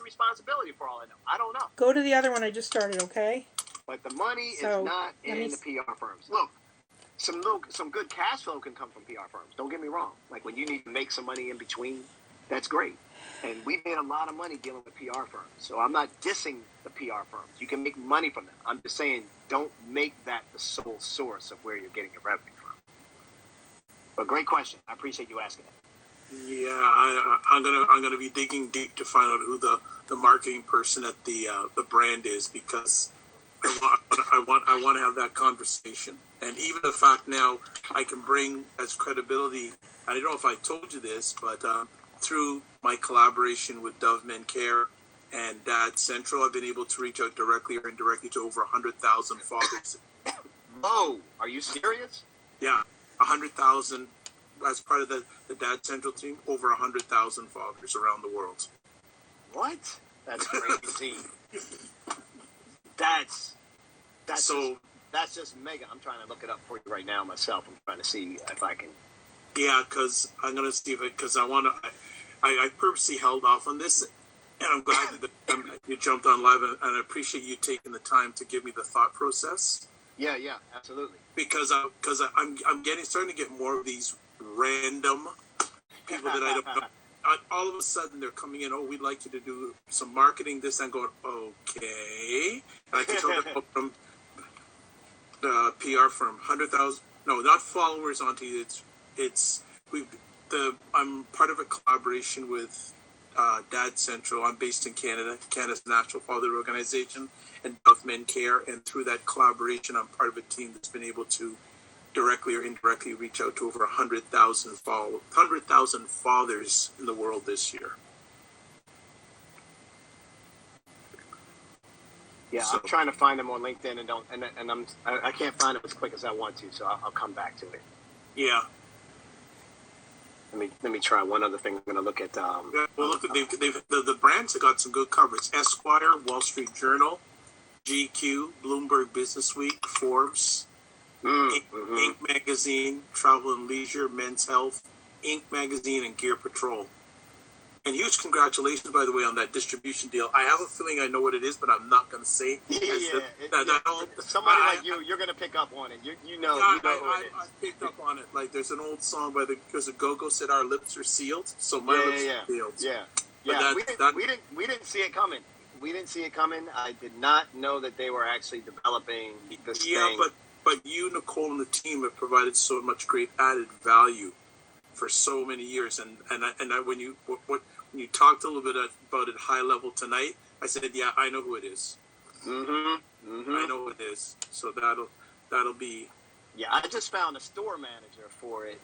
responsibility for all I know. I don't know. Go to the other one I just started, okay? But the money is not in the PR firms. Look, some good cash flow can come from PR firms. Don't get me wrong. Like when you need to make some money in between, that's great. And we made a lot of money dealing with PR firms. So I'm not dissing the PR firms. You can make money from them. I'm just saying don't make that the sole source of where you're getting your revenue from. But great question. I appreciate you asking that. Yeah, I'm gonna be digging deep to find out who the marketing person at the brand is, because I want to have that conversation. And even the fact now I can bring as credibility. I don't know if I told you this, but through my collaboration with Dove Men Care and Dad Central, I've been able to reach out directly or indirectly to over 100,000 fathers. Whoa, are you serious? Yeah, 100,000 as part of the Dad Central team. Over 100,000 fathers around the world. What? That's crazy. That's just mega. I'm trying to look it up for you right now myself. I'm trying to see if I can. Yeah, because I'm gonna see if because I purposely held off on this, and I'm glad that you jumped on live, and I appreciate you taking the time to give me the thought process. Yeah, absolutely. Because I'm starting to get more of these random people that I don't know. All of a sudden they're coming in. Oh, we'd like you to do some marketing. This and going okay. And I can tell them from the PR firm, 100,000. No, not followers onto I'm part of a collaboration with Dad Central. I'm based in Canada, Canada's Natural Father Organization, and Dove Men Care. And through that collaboration, I'm part of a team that's been able to directly or indirectly reach out to over 100,000 fathers in the world this year. Yeah, so, I'm trying to find them on LinkedIn and I can't find them as quick as I want to, so I'll come back to it. Yeah. Let me try one other thing. I'm going to look at. Well, look, the brands have got some good coverage: Esquire, Wall Street Journal, GQ, Bloomberg Businessweek, Forbes, Inc. Magazine, Travel and Leisure, Men's Health, Inc. Magazine, and Gear Patrol. And huge congratulations, by the way, on that distribution deal. I have a feeling I know what it is, but I'm not going to say. Somebody like you're going to pick up on it. You know who it is. I picked up on it. Like there's an old song by because the Go-Go said our lips are sealed, so my lips are sealed. Yeah. We didn't see it coming. We didn't see it coming. I did not know that they were actually developing this thing. Yeah, but you, Nicole, and the team have provided so much great added value for so many years, and when you talked a little bit about it high level tonight, I said, yeah, I know who it is. I know who it is. So that'll be. Yeah, I just found a store manager for it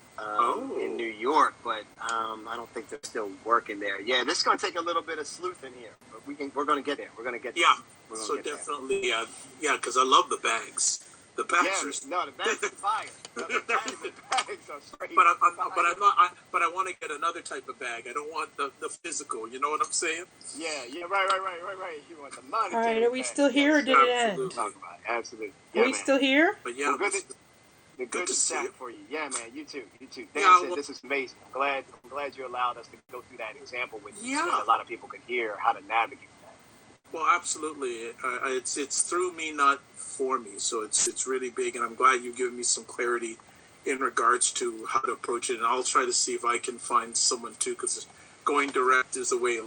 in New York, but I don't think they're still working there. Yeah, this is going to take a little bit of sleuthing here, but we're going to get there. We're going to get there. Yeah, so definitely, yeah, because I love the bags. The bags are the bags are fire. The bags are straight. But I'm not. But I want to get another type of bag. I don't want the physical. You know what I'm saying? Yeah. Right. You want the money. All right, are we still here or did it end? Absolutely. Are we still here? But yeah, good to chat for you. Yeah, man. You too. Dan, this is amazing. I'm glad you allowed us to go through that example with you, so that a lot of people could hear how to navigate. Well, absolutely. It's through me, not for me. So it's really big, and I'm glad you've given me some clarity in regards to how to approach it. And I'll try to see if I can find someone too, because going direct is a way.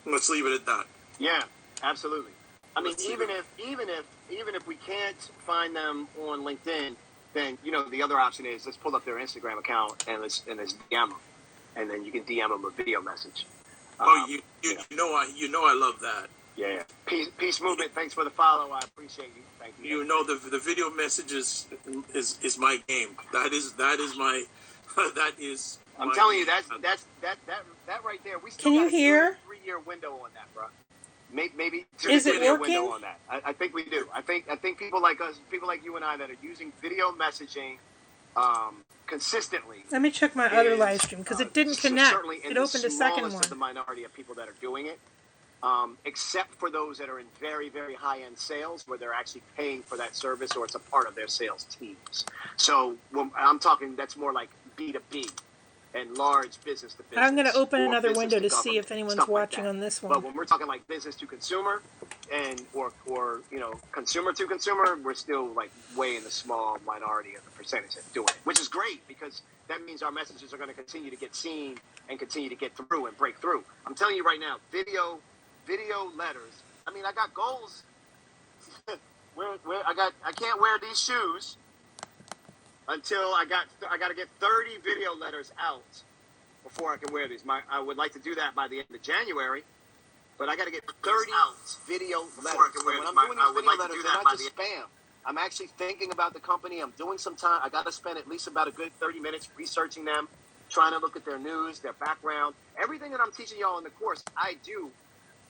Let's leave it at that. Yeah, absolutely. I mean, even if we can't find them on LinkedIn, then the other option is let's pull up their Instagram account and let's DM them, and then you can DM them a video message. You know I love that. Yeah. Peace movement. Thanks for the follow. I appreciate you. Thank you. You know the video message is my game. That is my. I'm telling you that right there. We still got a 3-year window on that, bro. Maybe is it working? Window on that. I think we do. I think people like us, people like you and I, that are using video messaging consistently. Let me check my other live stream because it didn't connect. It opened a second one. The minority of people that are doing it, except for those that are in very, very high-end sales where they're actually paying for that service or it's a part of their sales teams. So I'm talking that's more like B2B. and large business to business. I'm going to open or another business window to see government, if anyone's stuff like watching that. on this But one. when we're talking like business to consumer or consumer to consumer, we're still like way in the small minority of the percentage that's doing it, which is great because that means our messages are going to continue to get seen and continue to get through and break through. I'm telling you right now, video letters. I mean, I got goals. I can't wear these shoes until I got to get 30 video letters out before I can wear these. I would like to do that by the end of January, but I got to get 30 video letters. When I'm doing these video letters, they're not just spam. I'm actually thinking about the company. I'm doing some time. I got to spend at least about a good 30 minutes researching them, trying to look at their news, their background, everything that I'm teaching y'all in the course. I do.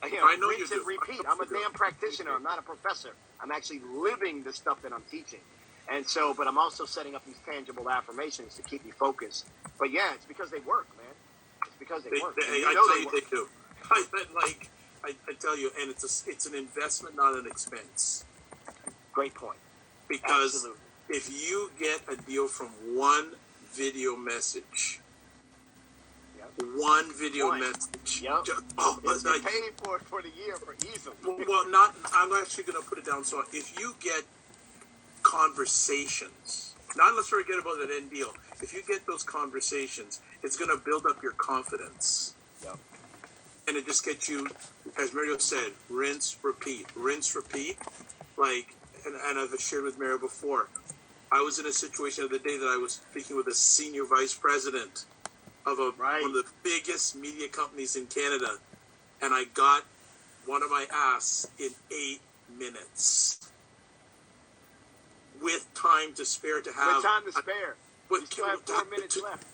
I know you do. Repeat. I'm a damn practitioner. I'm not a professor. I'm actually living the stuff that I'm teaching. And so, but I'm also setting up these tangible affirmations to keep me focused. But yeah, it's because they work, man. It's because they work. I tell you, they do. I tell you, and it's an investment, not an expense. Great point. Because Absolutely. if you get a deal from one video message, one video message. Yep. It's like, paid for the year for easily. Well, I'm actually going to put it down. So if you get conversations, not let's forget about that end deal. If you get those conversations, it's going to build up your confidence. Yep. And it just gets you, as Mario said, rinse, repeat. Like, and I've shared with Mario before, I was in a situation the other day that I was speaking with a senior vice president of one of the biggest media companies in Canada, and I got one of my asks in 8 minutes. With time to spare to have. With time to spare. You still have 4 minutes left.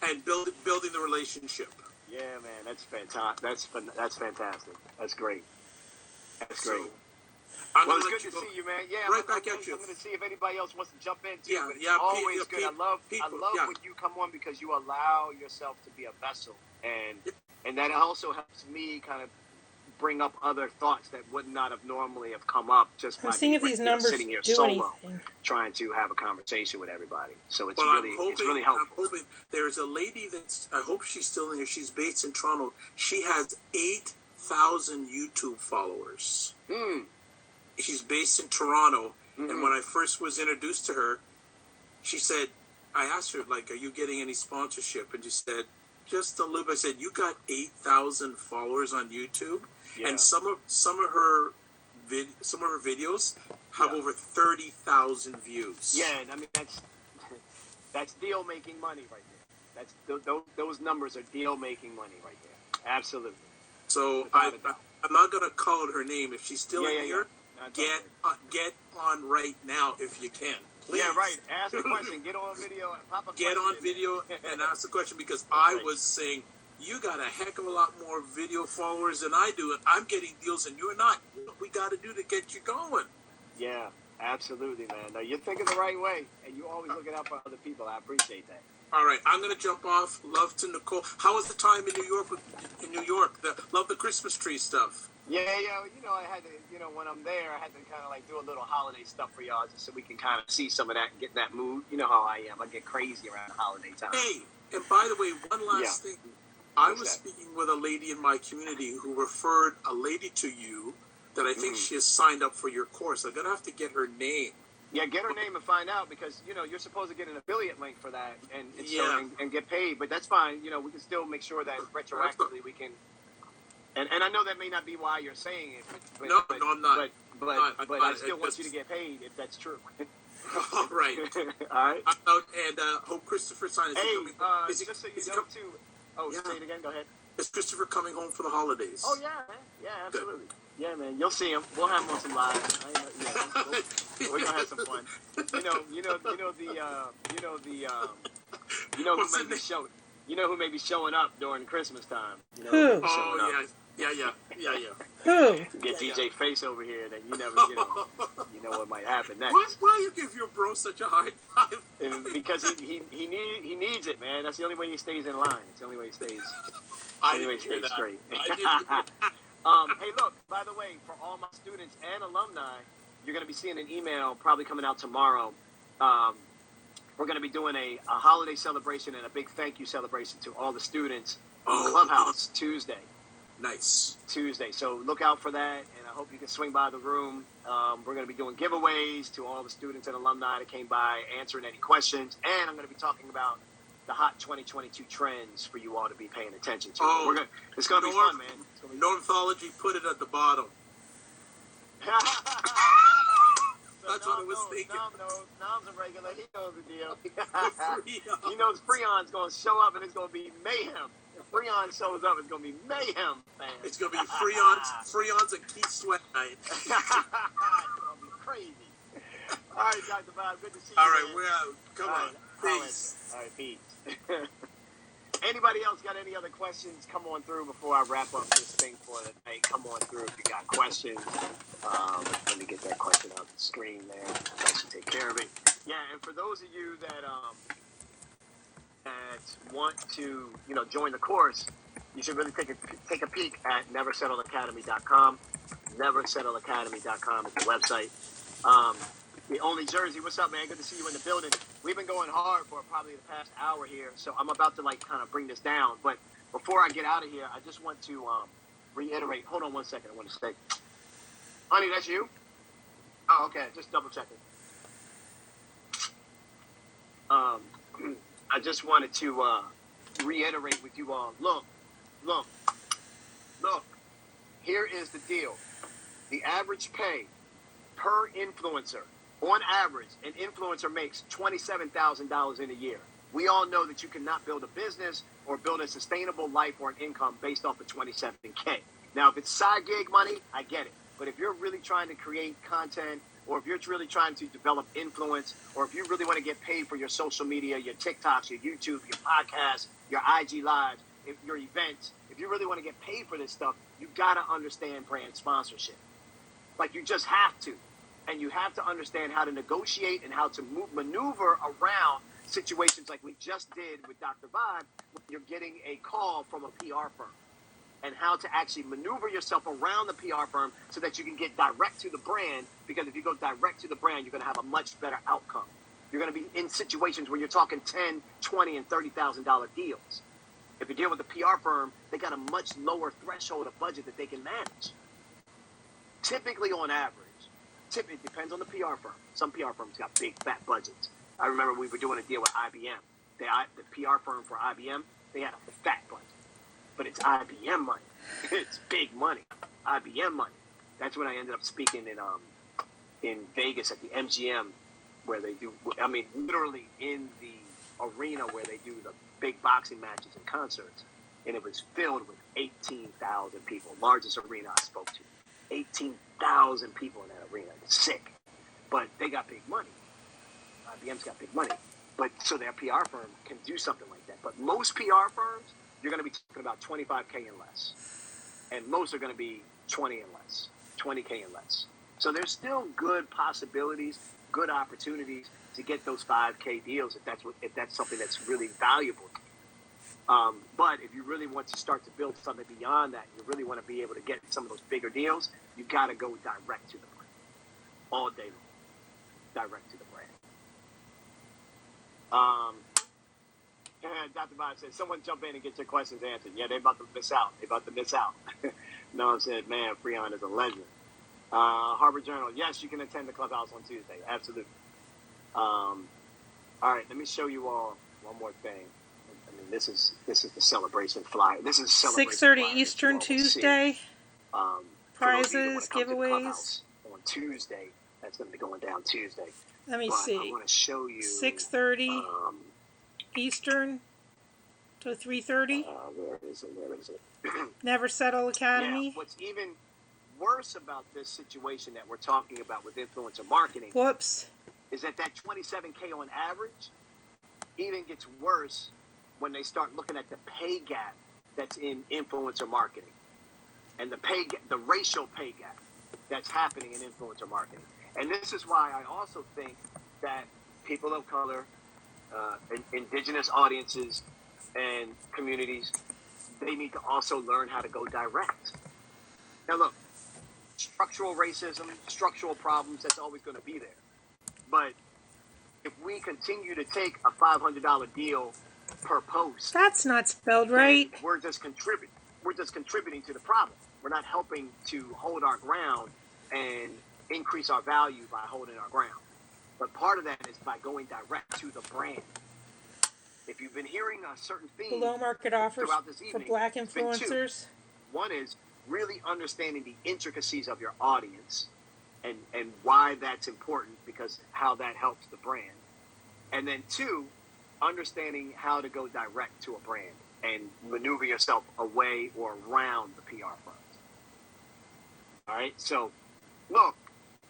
And building the relationship. Yeah, man, that's fantastic. That's fantastic. That's great. That's great. Well, it's good to see you, man. Yeah, right back at you. I'm going to see if anybody else wants to jump in too. Yeah, It's always good. I love when you come on because you allow yourself to be a vessel, and that also helps me kind of bring up other thoughts that would not have normally have come up just by seeing if these numbers sitting here do solo, anything. trying to have a conversation with everybody. So it's well, it's really helpful. I'm hoping there's a lady I hope she's still in here. She's based in Toronto. She has 8,000 YouTube followers. She's based in Toronto, and when I first was introduced to her, she said, I asked her, like, are you getting any sponsorship? And she said, just a little bit. I said, you got 8,000 followers on YouTube? Yeah. And some of her videos have over 30,000 views. Yeah, and I mean, that's deal-making money right there. Those numbers are deal-making money right there. Absolutely. So I'm not going to call her name. If she's still in here, get on right now if you can. Please. Yeah, right. Ask the question. Get on video. Get on video and ask the question because I was saying, you got a heck of a lot more video followers than I do, and I'm getting deals and you're not. What we got to do to get you going? Yeah, absolutely, man. No, you're thinking the right way, and you're always looking out for other people. I appreciate that. All right, I'm going to jump off. Love to Nicole. How was the time in New York? Love the Christmas tree stuff. Yeah, I had to, when I'm there, I had to kind of like do a little holiday stuff for y'all just so we can kind of see some of that and get in that mood. You know how I am. I get crazy around the holiday time. Hey, and by the way, one last thing. I was speaking with a lady in my community who referred a lady to you that I think she has signed up for your course. I'm going to have to get her name. Yeah, get her name and find out because, you're supposed to get an affiliate link for that and get paid. But that's fine. We can still make sure that retroactively we can. And I know that may not be why you're saying it. But, no, I'm not. But I still want you to get paid if that's true. All right. All right. And hope Christopher signs. Hey, just so you know, too. Oh, say it again. Go ahead. Is Christopher coming home for the holidays? Oh yeah, man. Yeah, absolutely. Good. Yeah, man. You'll see him. We'll have him on some live. We're gonna have some fun. Who may be showing up during Christmas time? Who? Oh yeah. Who? Get DJ Face over here, then you never you know what might happen next. Why you give your bro such a hard time? Because he needs it, man. That's the only way he stays in line. It's the only way he stays. Straight. Hey, look. By the way, for all my students and alumni, you're going to be seeing an email probably coming out tomorrow. we're going to be doing a holiday celebration and a big thank you celebration to all the students in Clubhouse Tuesday. Nice. Tuesday. So look out for that, and I hope you can swing by the room. We're going to be doing giveaways to all the students and alumni that came by, answering any questions, and I'm going to be talking about the hot 2022 trends for you all to be paying attention to. It's going to be fun, man. Northology put it at the bottom. That's what I was thinking. Nom's a regular. He knows the deal. He knows Freon's going to show up and it's going to be mayhem. If Freon shows up, it's going to be mayhem, fam. It's going to be Freon's and Keith Sweat night. It's going to be crazy. All right, Dr. Bob, good to see you. All right, we're out. Come on. Peace. All right, peace. Anybody else got any other questions? Come on through before I wrap up this thing for the night. Come on through if you got questions. Let me get that question off the screen there. That should take care of it. Yeah, and for those of you that want to, join the course, you should really take a peek at neversettleacademy.com. Neversettleacademy.com is the website. The Only Jersey, what's up, man? Good to see you in the building. We've been going hard for probably the past hour here, so I'm about to kind of bring this down. But before I get out of here, I just want to reiterate. Hold on one second. I want to stay. Honey, that's you? Oh, okay. Just double checking. I just wanted to reiterate with you all. Look. Here is the deal. The average pay per influencer, on average, an influencer makes $27,000 in a year. We all know that you cannot build a business or build a sustainable life or an income based off of $27K. Now, if it's side gig money, I get it. But if you're really trying to create content, or if you're really trying to develop influence, or if you really want to get paid for your social media, your TikToks, your YouTube, your podcasts, your IG lives, your events, if you really want to get paid for this stuff, you got to understand brand sponsorship. Like, you just have to. And you have to understand how to negotiate and how to maneuver around situations like we just did with Dr. Vibe, when you're getting a call from a PR firm, and how to actually maneuver yourself around the PR firm so that you can get direct to the brand, because if you go direct to the brand, you're going to have a much better outcome. You're going to be in situations where you're talking $10, $20, and $30,000 deals. If you deal with a PR firm, they got a much lower threshold of budget that they can manage. Typically, on average, it depends on the PR firm. Some PR firms got big, fat budgets. I remember we were doing a deal with IBM. The PR firm for IBM, they had a fat budget. But it's IBM money. It's big money. IBM money. That's when I ended up speaking in Vegas at the MGM, where they do, literally in the arena where they do the big boxing matches and concerts. And it was filled with 18,000 people. Largest arena I spoke to. 18,000 people in that arena. It's sick. But they got big money. IBM's got big money. But so their PR firm can do something like that. But most PR firms, you're going to be talking about $25K and less. And most are going to be 20 and less, 20K and less. So there's still good possibilities, good opportunities to get those 5K deals if that's something that's really valuable. But if you really want to start to build something beyond that, you really want to be able to get some of those bigger deals, you got to go direct to the brand all day long. Direct to the brand. Dr. Bob said, someone jump in and get your questions answered. Yeah, they're about to miss out. No, I said, man, Freon is a legend. Harbor Journal, yes, you can attend the clubhouse on Tuesday. Absolutely. All right, let me show you all one more thing. This is the celebration flyer. This is celebration 6:30 Eastern Tuesday. Prizes, giveaways on Tuesday. That's going to be going down Tuesday. Let me see. I want to show you 6:30 Eastern to 3:30. Where is it? Never Settle Academy. Yeah, what's even worse about this situation that we're talking about with influencer marketing, Whoops. is that $27K on average even gets worse when they start looking at the pay gap that's in influencer marketing, and the racial pay gap that's happening in influencer marketing. And this is why I also think that people of color, indigenous audiences and communities, they need to also learn how to go direct. Now look, structural racism, structural problems, that's always going to be there. But if we continue to take a $500 deal per post, That's not spelled right. we're just contributing. We're just contributing to the problem. We're not helping to hold our ground and increase our value by holding our ground. But part of that is by going direct to the brand. If you've been hearing a certain theme Below market offers throughout this for evening, black it's been two. influencers. One is really understanding the intricacies of your audience and why that's important, because how that helps the brand. And then two, understanding how to go direct to a brand and maneuver yourself away or around the PR firms. All right. So, look,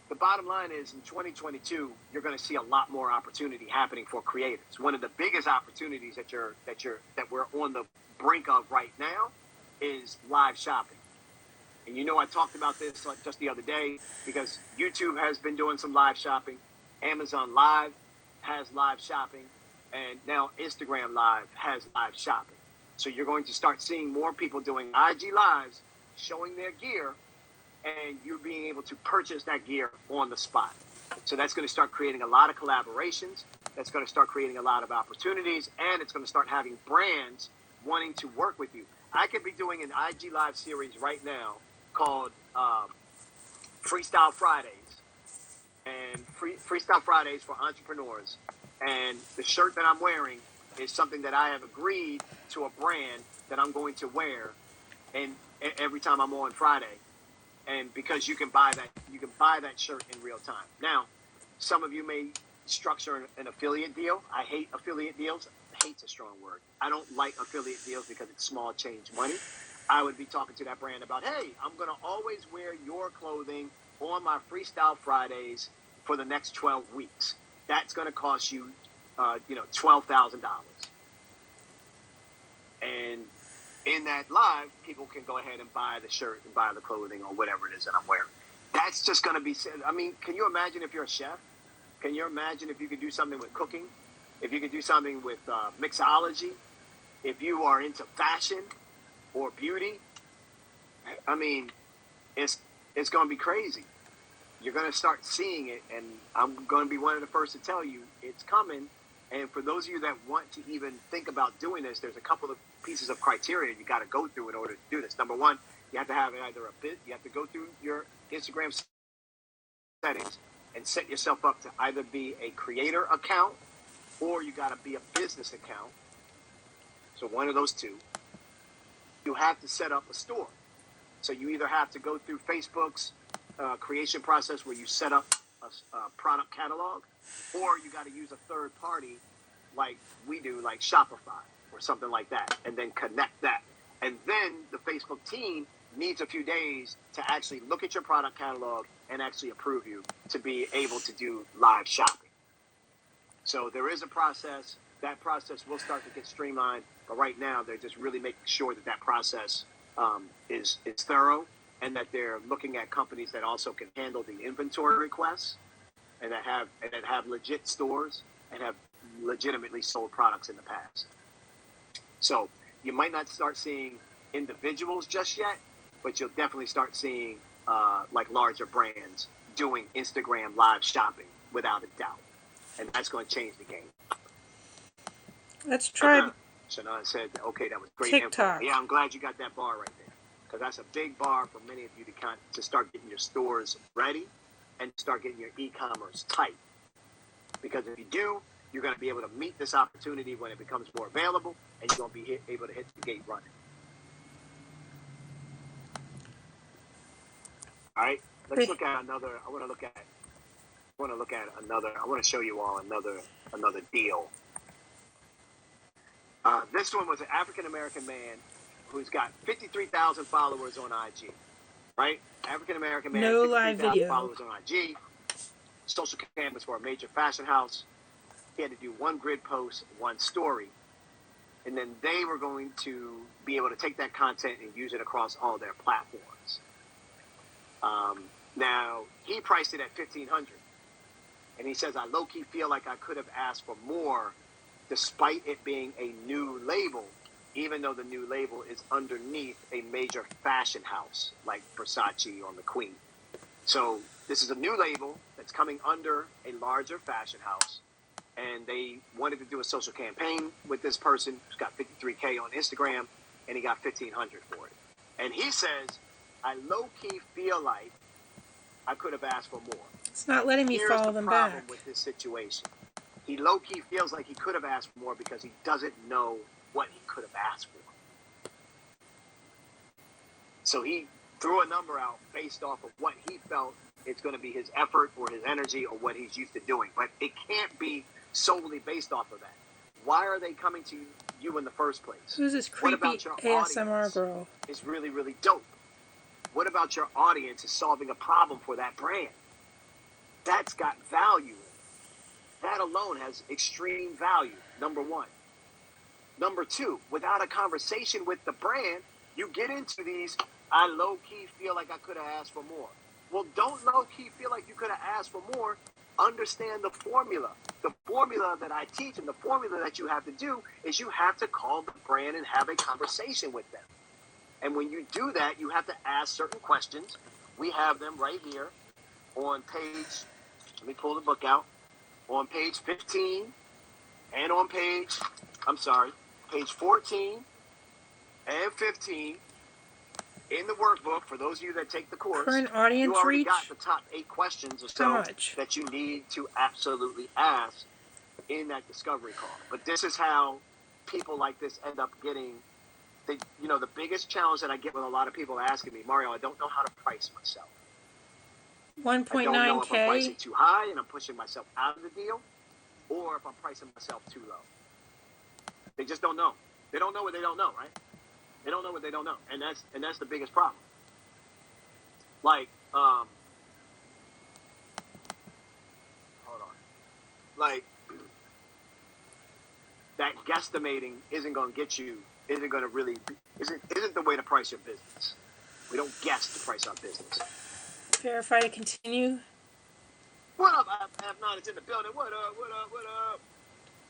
the bottom line is in 2022, you're going to see a lot more opportunity happening for creators. One of the biggest opportunities that we're on the brink of right now is live shopping. And you know, I talked about this just the other day, because YouTube has been doing some live shopping. Amazon Live has live shopping. And now Instagram Live has live shopping. So you're going to start seeing more people doing IG Lives, showing their gear, and you're being able to purchase that gear on the spot. So that's going to start creating a lot of collaborations. That's going to start creating a lot of opportunities, and it's going to start having brands wanting to work with you. I could be doing an IG Live series right now called Freestyle Fridays, and Freestyle Fridays for entrepreneurs. And the shirt that I'm wearing is something that I have agreed to a brand that I'm going to wear, and every time I'm on Friday. And because you can buy that shirt in real time. Now, some of you may structure an affiliate deal. I hate affiliate deals. Hate's a strong word. I don't like affiliate deals because it's small change money. I would be talking to that brand about, hey, I'm going to always wear your clothing on my Freestyle Fridays for the next 12 weeks. That's going to cost you, $12,000. And in that live, people can go ahead and buy the shirt and buy the clothing or whatever it is that I'm wearing. That's just going to be, I mean, can you imagine if you're a chef? Can you imagine if you could do something with cooking? If you could do something with mixology? If you are into fashion or beauty? I mean, it's going to be crazy. You're going to start seeing it, and I'm going to be one of the first to tell you it's coming. And for those of you that want to even think about doing this, there's a couple of pieces of criteria you got to go through in order to do this. Number one, you have to have you have to go through your Instagram settings and set yourself up to either be a creator account or you got to be a business account. So one of those two. You have to set up a store. So you either have to go through Facebook's creation process where you set up a product catalog, or you got to use a third party like we do, like Shopify or something like that, and then connect that. And then the Facebook team needs a few days to actually look at your product catalog and actually approve you to be able to do live shopping. So there is a process. That process will start to get streamlined, but right now they're just really making sure that process is thorough, and that they're looking at companies that also can handle the inventory requests and that have legit stores and have legitimately sold products in the past. So you might not start seeing individuals just yet, but you'll definitely start seeing like larger brands doing Instagram live shopping without a doubt. And that's going to change the game. Let's try Shannon said, okay, that was great TikTok. info. Yeah, I'm glad you got that bar right there, because that's a big bar for many of you to start getting your stores ready and start getting your e-commerce tight. Because if you do, you're going to be able to meet this opportunity when it becomes more available, and you're going to be able to hit the gate running. All right, let's look at another. I want to show you all another deal. This one was an African-American man who's got 53,000 followers on IG, right? African-American man, no live 53,000 video. followers on IG. Social canvas for a major fashion house. He had to do one grid post, one story. And then they were going to be able to take that content and use it across all their platforms. Now, he priced it at $1,500. And he says, I low-key feel like I could have asked for more despite it being a new label, even though the new label is underneath a major fashion house like Versace or McQueen. So this is a new label that's coming under a larger fashion house. and they wanted to do a social campaign with this person who's got 53K on Instagram, and he got 1,500 for it. And he says, I low-key feel like I could have asked for more. It's not letting me follow them back. Here's the problem with this situation. He low-key feels like he could have asked for more because he doesn't know what he could have asked for. So he threw a number out based off of what he felt it's going to be his effort or his energy or what he's used to doing. But it can't be solely based off of that. Why are they coming to you in the first place? Who's this creepy ASMR girl? It's really, really dope. What about your audience is solving a problem for that brand? That's got value. That alone has extreme value, number one. Number two, without a conversation with the brand, you get into these, I low-key feel like I could have asked for more. Well, don't low-key feel like you could have asked for more. Understand the formula. The formula that I teach and the formula that you have to do is you have to call the brand and have a conversation with them. And when you do that, you have to ask certain questions. We have them right here on page, let me pull the book out, on page 15 and on page 14 and 15 in the workbook. For those of you that take the course, current audience you already reach? got the top 8 questions or so that you need to absolutely ask in that discovery call. But this is how people like this end up getting, the biggest challenge that I get with a lot of people asking me, Mario, I don't know how to price myself. 1.9K. I don't know if I'm pricing too high and I'm pushing myself out of the deal, or if I'm pricing myself too low. They just don't know. They don't know what they don't know, right? They don't know what they don't know, and that's the biggest problem. Like, hold on. Like, that guesstimating isn't going to get you. Isn't going to really. Isn't the way to price your business. We don't guess to price our business. Verify to continue. What up? I have not. It's in the building. What up? What up? What up?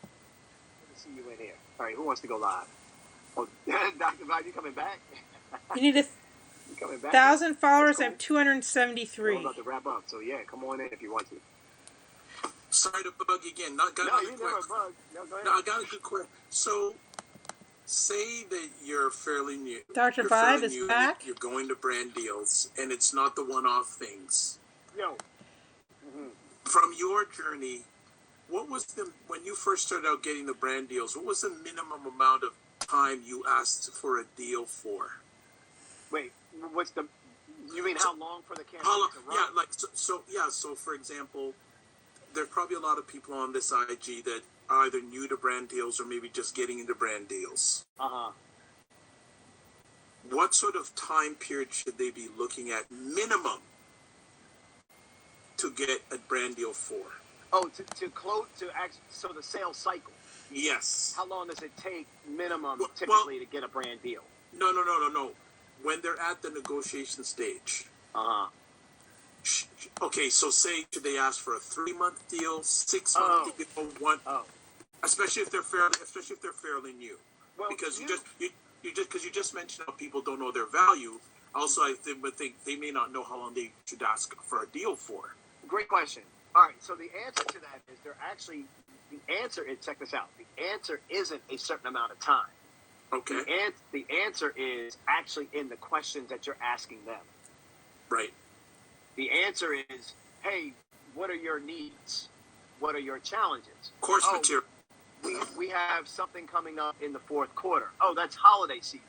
Good to see you in here. All right, who wants to go live? Oh, Dr. Bob, you coming back? You need You coming back? 1,000 followers. Cool. I have 273. I'm about to wrap up, so yeah, come on in if you want to. Sorry to bug you again. No, you never bug. No, go ahead. No, I got a good question. So, say that you're fairly new. Dr. Vibe is back. You're going to brand deals, and it's not the one-off things. Yo. From your journey, what was when you first started out getting the brand deals, what was the minimum amount of time you asked for a deal for? Wait, you mean how long for the campaign to run? Yeah, so for example, there are probably a lot of people on this IG that are either new to brand deals or maybe just getting into brand deals. Uh-huh. What sort of time period should they be looking at minimum to get a brand deal for? Oh, to close, so the sales cycle. Yes. How long does it take minimum typically to get a brand deal? No. When they're at the negotiation stage. Uh-huh. Okay, so say should they ask for a 3-month deal, 6-month deal, one? Oh. Especially if they're fairly new. Well, because you just mentioned how people don't know their value. Also, I think they may not know how long they should ask for a deal for. Great question. All right, so the answer to that is check this out. The answer isn't a certain amount of time. Okay. The answer is actually in the questions that you're asking them. Right. The answer is, hey, what are your needs? What are your challenges? Course material. We have something coming up in the fourth quarter. Oh, that's holiday season.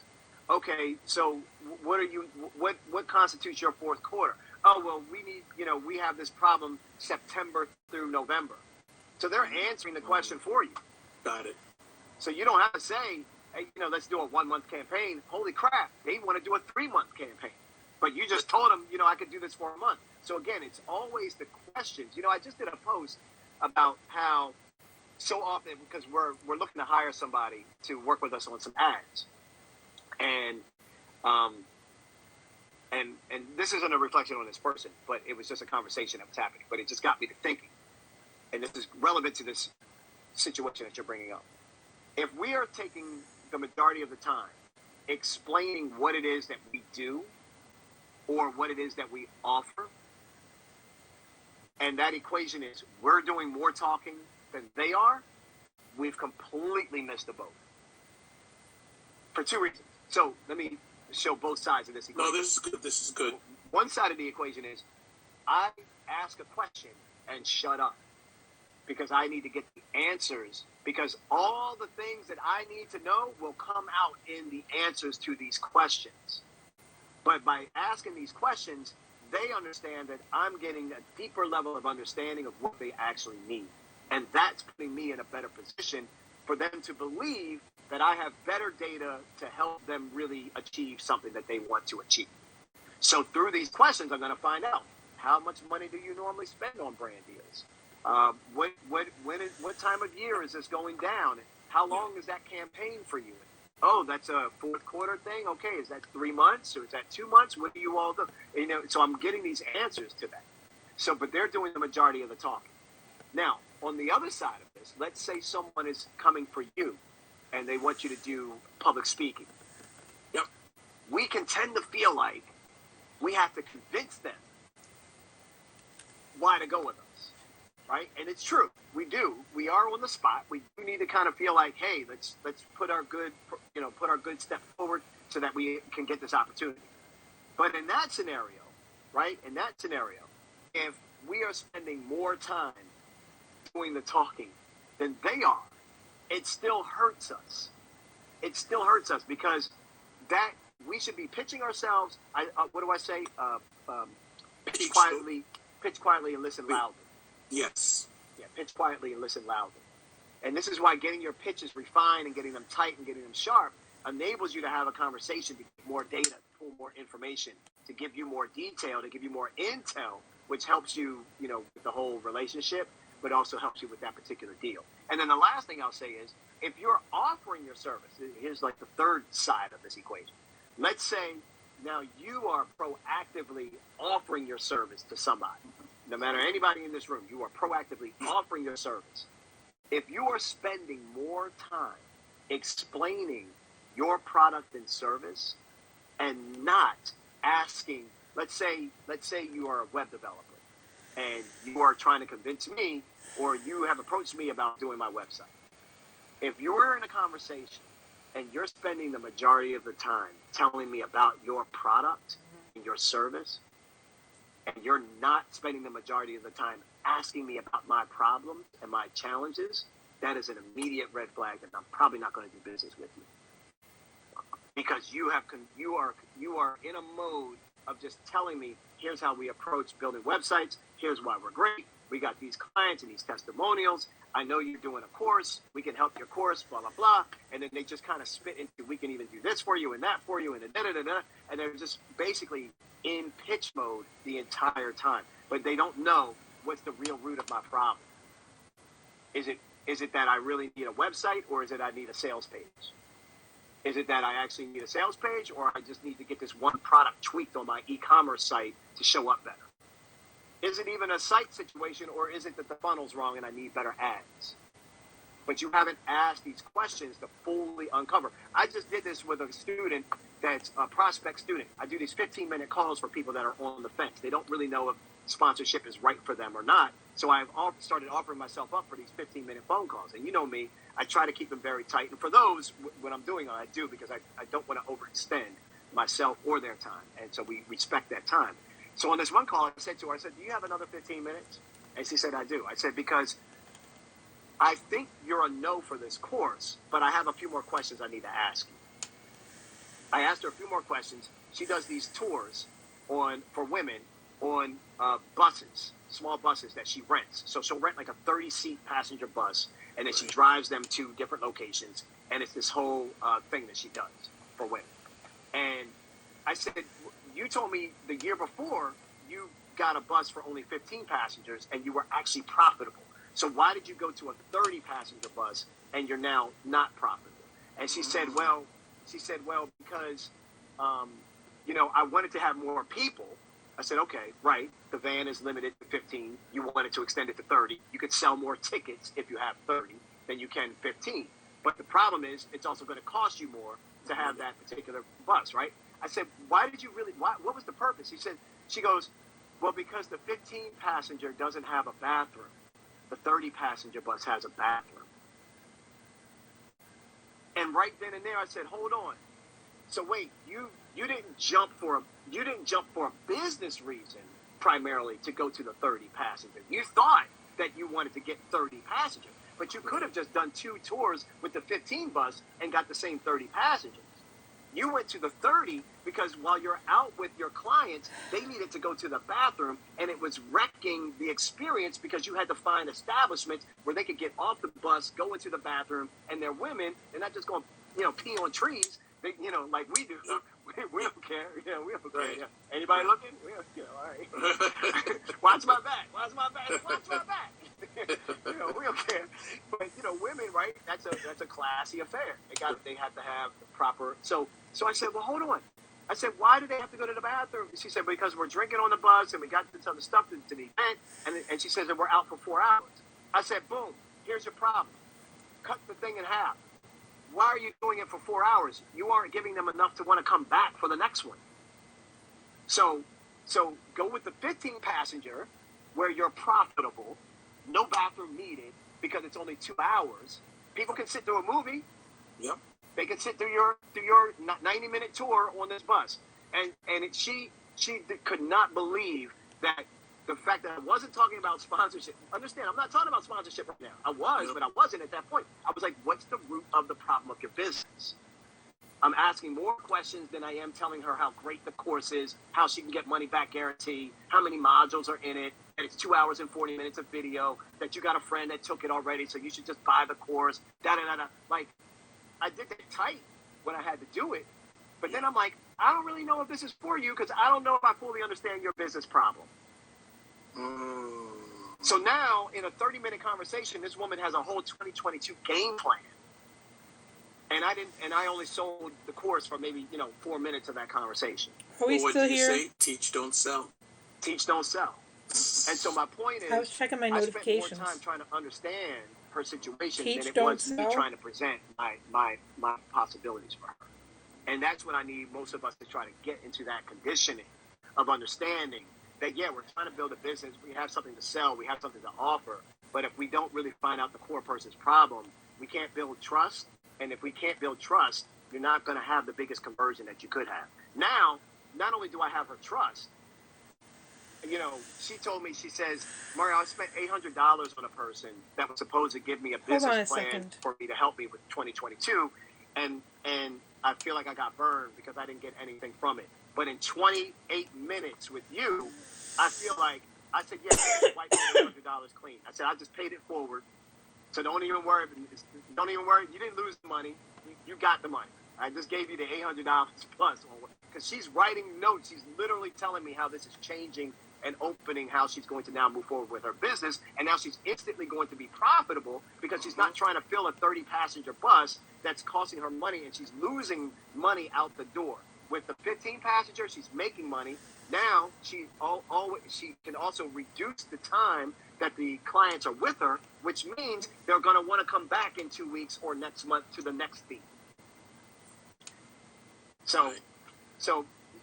Okay, so what constitutes your fourth quarter? Oh, well, we have this problem September through November. So they're answering the question for you. Got it. So you don't have to say, hey, let's do a 1-month campaign. Holy crap, they want to do a 3-month campaign. But you just told them, I could do this for a month. So again, it's always the questions. I just did a post about how so often, because we're looking to hire somebody to work with us on some ads. And this isn't a reflection on this person, but it was just a conversation that was happening. But it just got me to thinking. And this is relevant to this situation that you're bringing up. If we are taking the majority of the time explaining what it is that we do or what it is that we offer, and that equation is we're doing more talking than they are, we've completely missed the boat. For two reasons. So let me show both sides of this equation. No, this is good. This is good. One side of the equation is I ask a question and shut up because I need to get the answers, because all the things that I need to know will come out in the answers to these questions. But by asking these questions, they understand that I'm getting a deeper level of understanding of what they actually need. And that's putting me in a better position for them to believe that I have better data to help them really achieve something that they want to achieve. So through these questions, I'm going to find out, how much money do you normally spend on brand deals? What time of year is this going down? How long is that campaign for you? Oh, that's a fourth quarter thing. Okay, is that 3 months or is that 2 months? What do you all do? You know, so I'm getting these answers to that. So, but they're doing the majority of the talking. Now, on the other side of this, let's say someone is coming for you and they want you to do public speaking. Yep. We can tend to feel like we have to convince them why to go with us, right? And it's true. We do. We are on the spot. We do need to kind of feel like, hey, let's put our good step forward so that we can get this opportunity. But in that scenario, right? In that scenario, if we are spending more time doing the talking than they are, it still hurts us. It still hurts us because that we should be pitching ourselves. What do I say? Pitch quietly and listen loudly. Yes. Yeah, pitch quietly and listen loudly. And this is why getting your pitches refined and getting them tight and getting them sharp enables you to have a conversation, to get more data, to pull more information, to give you more detail, to give you more intel, which helps you, with the whole relationship, but also helps you with that particular deal. And then the last thing I'll say is, if you're offering your service, here's like the third side of this equation. Let's say now you are proactively offering your service to somebody. No matter anybody in this room, you are proactively offering your service. If you are spending more time explaining your product and service and not asking, let's say you are a web developer and you are trying to convince me, or you have approached me about doing my website. If you're in a conversation and you're spending the majority of the time telling me about your product and your service, and you're not spending the majority of the time asking me about my problems and my challenges, that is an immediate red flag that I'm probably not going to do business with you. Because you are in a mode of just telling me, here's how we approach building websites, here's why we're great, we got these clients and these testimonials, I know you're doing a course, we can help your course, blah, blah, blah. And then they just kind of spit into, we can even do this for you and that for you and da-da-da-da. And they're just basically in pitch mode the entire time. But they don't know what's the real root of my problem. Is it that I really need a website, or is it I need a sales page? Is it that I actually need a sales page, or I just need to get this one product tweaked on my e-commerce site to show up better? Is it even a site situation, or is it that the funnel's wrong and I need better ads? But you haven't asked these questions to fully uncover. I just did this with a student that's a prospect student. I do these 15-minute calls for people that are on the fence. They don't really know if sponsorship is right for them or not. So I've started offering myself up for these 15-minute phone calls. And you know me, I try to keep them very tight. And for those, when I'm doing it, I do, because I don't want to overextend myself or their time. And so we respect that time. So on this one call, I said to her, do you have another 15 minutes? And she said, I do. I said, because I think you're a no for this course, but I have a few more questions I need to ask you. I asked her a few more questions. She does these tours for women on buses, small buses that she rents. So she'll rent like a 30-seat passenger bus, and then she drives them to different locations, and it's this whole thing that she does for women. And I said, you told me the year before you got a bus for only 15 passengers and you were actually profitable. So why did you go to a 30-passenger bus and you're now not profitable? And she said, well, because, I wanted to have more people. I said, okay, right. The van is limited to 15. You wanted to extend it to 30. You could sell more tickets if you have 30 than you can 15. But the problem is it's also going to cost you more to have that particular bus, right? I said, what was the purpose? She goes, well, because the 15 passenger doesn't have a bathroom. the 30 passenger bus has a bathroom. And right then and there, I said, hold on. So wait, you didn't jump for a business reason primarily to go to the 30 passenger. You thought that you wanted to get 30 passengers, but you could have just done 2 tours with the 15 bus and got the same 30 passengers. You went to the 30 because while you're out with your clients, they needed to go to the bathroom, and it was wrecking the experience because you had to find establishments where they could get off the bus, go into the bathroom, and they're women. They're not just going to, pee on trees, like we do. We don't care. We don't care. Right. Yeah. Anybody looking? All right. Watch my back. Watch my back. Watch my back. We don't care. But women, right? That's a classy affair. They have to have the proper. So I said, well, hold on. I said, why do they have to go to the bathroom? She said, because we're drinking on the bus and we got to tell the stuff to the event. And she says that we're out for 4 hours. I said, boom. Here's your problem. Cut the thing in half. Why are you doing it for 4 hours? You aren't giving them enough to want to come back for the next one. So go with the 15 passenger where you're profitable, no bathroom needed because it's only 2 hours. People can sit through a movie. Yep. They can sit through your 90-minute tour on this bus. And she could not believe that the fact that I wasn't talking about sponsorship. Understand, I'm not talking about sponsorship right now. I was, but I wasn't at that point. I was like, what's the root of the problem of your business? I'm asking more questions than I am telling her how great the course is, how she can get money back guarantee, how many modules are in it, and it's 2 hours and 40 minutes of video, that you got a friend that took it already, so you should just buy the course, da-da-da-da. Like, I did that tight when I had to do it, but then I'm like, I don't really know if this is for you because I don't know if I fully understand your business problem. So now, in a 30-minute conversation, this woman has a whole 2022 game plan. And I only sold the course for maybe, 4 minutes of that conversation. Are we what still did you here? say? Teach, don't sell. Teach, don't sell. And so my point is, I was checking my I notifications. spent more time trying to understand her situation Teach, than it don't was me sell? trying to present my possibilities for her. And that's what I need most of us to try to get into that conditioning of understanding that, yeah, we're trying to build a business. We have something to sell. We have something to offer. But if we don't really find out the core person's problem, we can't build trust. And if we can't build trust, you're not going to have the biggest conversion that you could have. Now, not only do I have her trust, she told me, she says, Mario, I spent $800 on a person that was supposed to give me a business plan for me to help me with 2022. And I feel like I got burned because I didn't get anything from it. But in 28 minutes with you, I feel like, I said, yeah, I wiped $800 clean. I said, I just paid it forward. So don't even worry. You didn't lose the money. You got the money. I just gave you the $800 plus. Because she's writing notes. She's literally telling me how this is changing and opening how she's going to now move forward with her business. And now she's instantly going to be profitable because she's not trying to fill a 30-passenger bus that's costing her money, and she's losing money out the door. With the 15-passenger, she's making money. Now she can also reduce the time that the clients are with her, which means they're going to want to come back in 2 weeks or next month to the next fee. So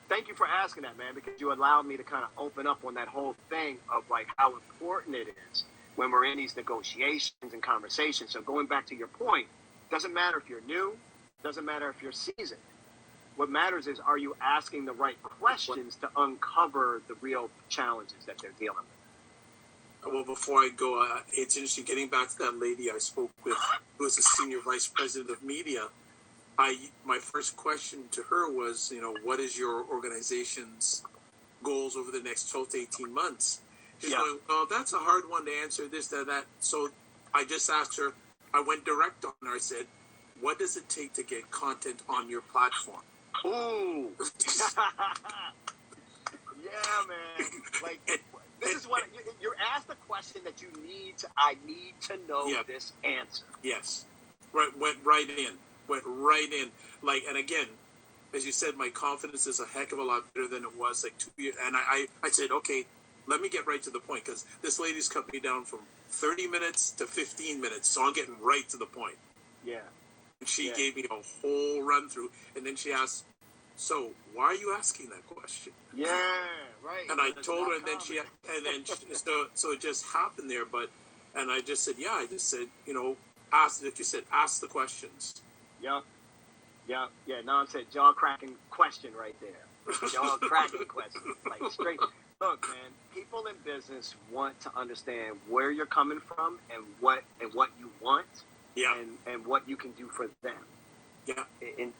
thank you for asking that, man, because you allowed me to kind of open up on that whole thing of like how important it is when we're in these negotiations and conversations. So going back to your point, doesn't matter if you're new, doesn't matter if you're seasoned. What matters is, are you asking the right questions to uncover the real challenges that they're dealing with? Well, before I go, it's interesting getting back to that lady I spoke with, who was the senior vice president of media. My first question to her was, what is your organization's goals over the next 12 to 18 months? She's going, well, that's a hard one to answer, this, that. So I just asked her, I went direct on her. I said, what does it take to get content on your platform? Ooh. Yeah, man. Like, this is what you're asked a question that I need to know this answer. Yes. Went right in. Like, and again, as you said, my confidence is a heck of a lot better than it was like 2 years. And I said, okay, let me get right to the point, because this lady's cut me down from 30 minutes to 15 minutes. So I'm getting right to the point. Yeah. And she gave me a whole run through. And then she asked, so why are you asking that question? Yeah, right. And I told her, so it just happened there. But And I just said, yeah, ask, like you said, ask the questions. Yeah. No, said jaw cracking question right there. Jaw cracking question, like straight. Look, man, people in business want to understand where you're coming from and what you want, Yeah. and what you can do for them. Yeah. And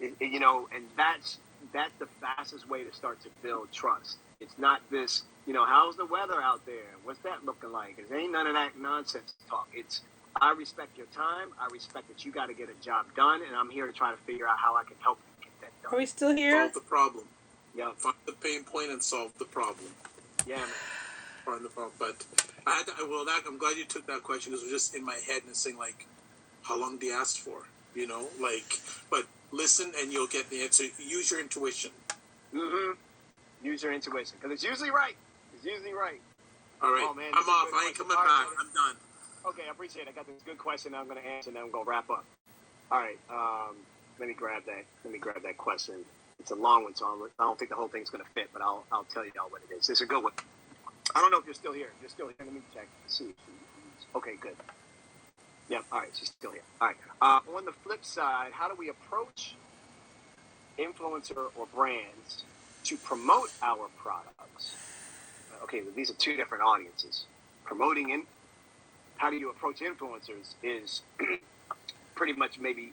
that's the fastest way to start to build trust. It's not this, how's the weather out there? What's that looking like? It ain't none of that nonsense talk. It's, I respect your time. I respect that you got to get a job done, and I'm here to try to figure out how I can help you get that done. Are we still here? Solve the problem. Yeah. Find the pain point and solve the problem. Yeah, man. Find the problem. But I'm glad you took that question, because it was just in my head and saying, like, how long do you ask for? But listen and you'll get the answer. Use your intuition. Mm-hmm. Use your intuition, because it's usually right. All right. Oh, man, I'm off. I ain't coming back. I'm done. Okay, I appreciate it. I got this good question I'm going to answer, and then I'm going to wrap up. All right. Let me grab that question. It's a long one, so I don't think the whole thing's going to fit, but I'll tell you all what it is. This is a good one. I don't know if you're still here. If you're still here, let me check. See. Okay, good. Yeah, all right, she's still here. All right. On the flip side, how do we approach influencer or brands to promote our products? Okay, these are two different audiences. How do you approach influencers is pretty much maybe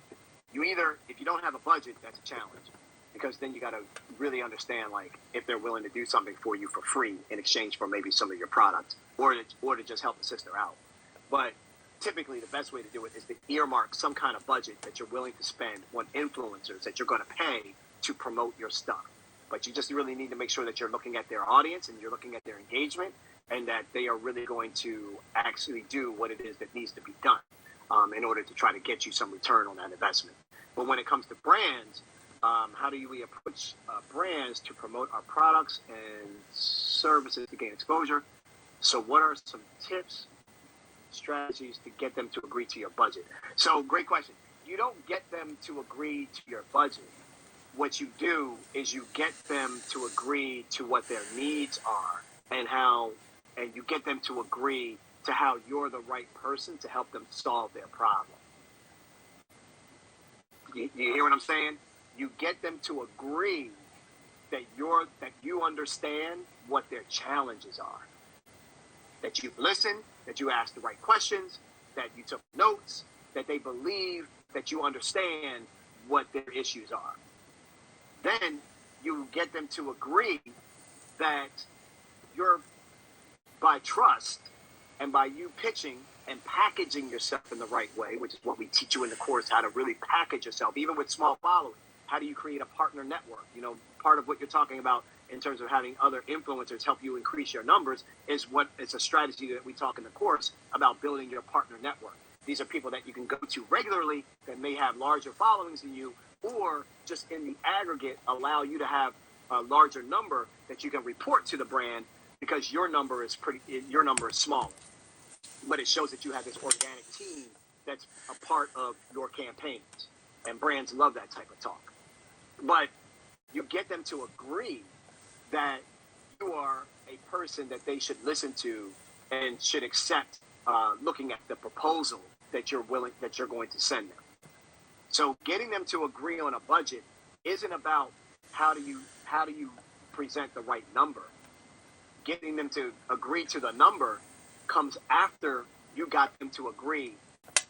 if you don't have a budget, that's a challenge, because then you got to really understand, like, if they're willing to do something for you for free in exchange for maybe some of your products, or to just help a sister out. But typically the best way to do it is to earmark some kind of budget that you're willing to spend on influencers that you're going to pay to promote your stuff. But you just really need to make sure that you're looking at their audience and you're looking at their engagement, and that they are really going to actually do what it is that needs to be done in order to try to get you some return on that investment. But when it comes to brands, how do we approach brands to promote our products and services to gain exposure? So what are some tips, strategies to get them to agree to your budget? So great question. You don't get them to agree to your budget. What you do is you get them to agree to what their needs are, and you get them to agree to how you're the right person to help them solve their problem. You hear what I'm saying? You get them to agree that you understand what their challenges are, that you've listened, that you asked the right questions, that you took notes, that they believe that you understand what their issues are. Then you get them to agree that by trust and by you pitching and packaging yourself in the right way, which is what we teach you in the course, how to really package yourself, even with small following. How do you create a partner network? Part of what you're talking about in terms of having other influencers help you increase your numbers it's a strategy that we talk in the course about building your partner network. These are people that you can go to regularly that may have larger followings than you, or just in the aggregate allow you to have a larger number that you can report to the brand, because your number is small, but it shows that you have this organic team that's a part of your campaigns, and brands love that type of talk. But you get them to agree that you are a person that they should listen to and should accept, looking at the proposal that you're going to send them. So getting them to agree on a budget isn't about how do you present the right number. Getting them to agree to the number comes after you got them to agree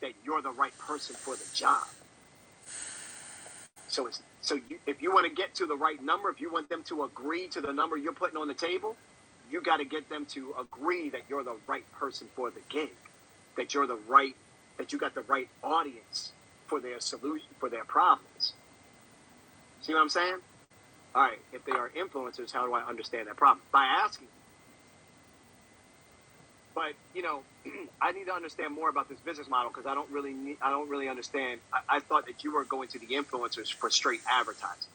that you're the right person for the job. If you want to get to the right number, if you want them to agree to the number you're putting on the table, you got to get them to agree that you're the right person for the gig, that you got the right audience for their solution, for their problems. See what I'm saying? All right, if they are influencers, how do I understand that problem? By asking. But, I need to understand more about this business model, because I don't really understand. I thought that you were going to the influencers for straight advertising,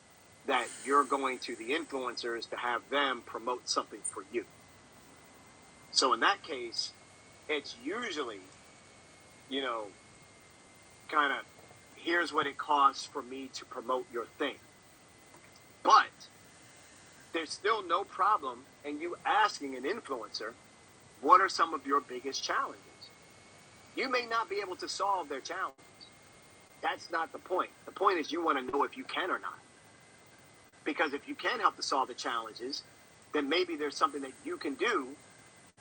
that you're going to the influencers to have them promote something for you. So in that case, it's usually, kind of, here's what it costs for me to promote your thing. But there's still no problem in you asking an influencer, what are some of your biggest challenges? You may not be able to solve their challenge. That's not the point. The point is you want to know if you can or not. Because if you can help to solve the challenges, then maybe there's something that you can do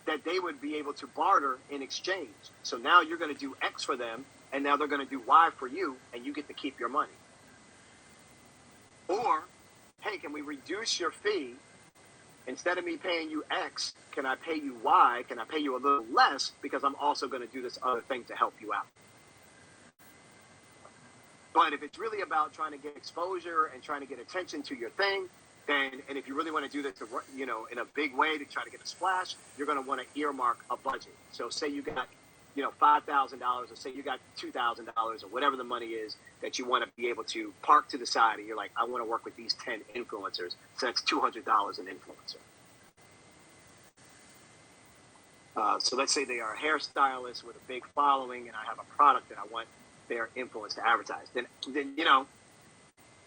that they would be able to barter in exchange. So now you're going to do X for them, and now they're going to do Y for you, and you get to keep your money. Or, hey, can we reduce your fee? Instead of me paying you X, can I pay you Y? Can I pay you a little less because I'm also going to do this other thing to help you out? But if it's really about trying to get exposure and trying to get attention to your thing, then, and if you really want to do this, in a big way to try to get a splash, you're going to want to earmark a budget. So say you got, $5,000, or say you got $2,000 or whatever the money is that you want to be able to park to the side, and you're like, I want to work with these 10 influencers. So that's $200 an influencer. So let's say they are a hairstylist with a big following, and I have a product that I want their influence to advertise. Then